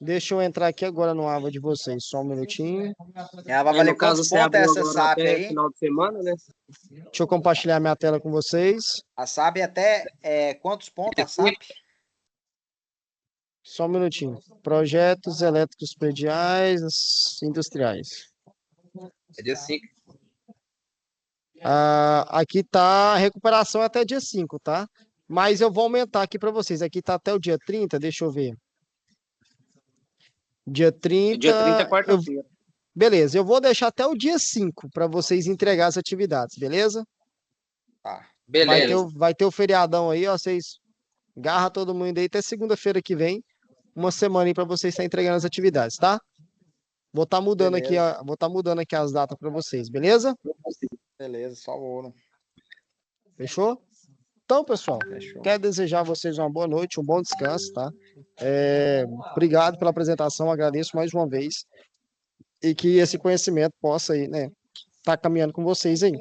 Deixa eu entrar aqui agora no aba de vocês, só um minutinho. Ela vai valer quantos pontos essa SAP aí? Final de semana, né? Deixa eu compartilhar minha tela com vocês. A SAP até quantos pontos a SAP? Só um minutinho. Projetos elétricos prediais industriais. É dia 5. Aqui tá a recuperação até dia 5, tá? Mas eu vou aumentar aqui para vocês. Aqui tá até o dia 30, deixa eu ver. Dia 30. Dia 30 é quarta-feira. Beleza, eu vou deixar até o dia 5 para vocês entregar as atividades, beleza? Tá. Beleza. Vai ter o feriadão aí, ó, vocês Garra todo mundo aí até segunda-feira que vem. Uma semana aí para vocês estar entregando as atividades, tá? Vou estar mudando aqui, as datas para vocês, beleza? Beleza, só ouro. Fechou? Então, pessoal, Fechou. quero desejar a vocês uma boa noite, um bom descanso, tá? Obrigado pela apresentação, agradeço mais uma vez. E que esse conhecimento possa aí, né, tá caminhando com vocês aí.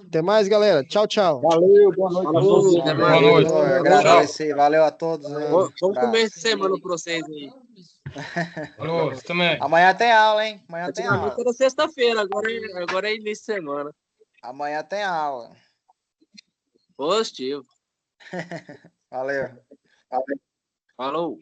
Até mais, galera. Tchau, tchau. Valeu, boa noite. Falou, até mais. Boa noite. Agradecer, valeu a todos. Bom começo de semana para vocês aí. Falou, você também. Amanhã tem aula, hein? Amanhã tem aula. Antigamente era sexta-feira, agora é início de semana. Amanhã tem aula. Positivo. Valeu. Falou.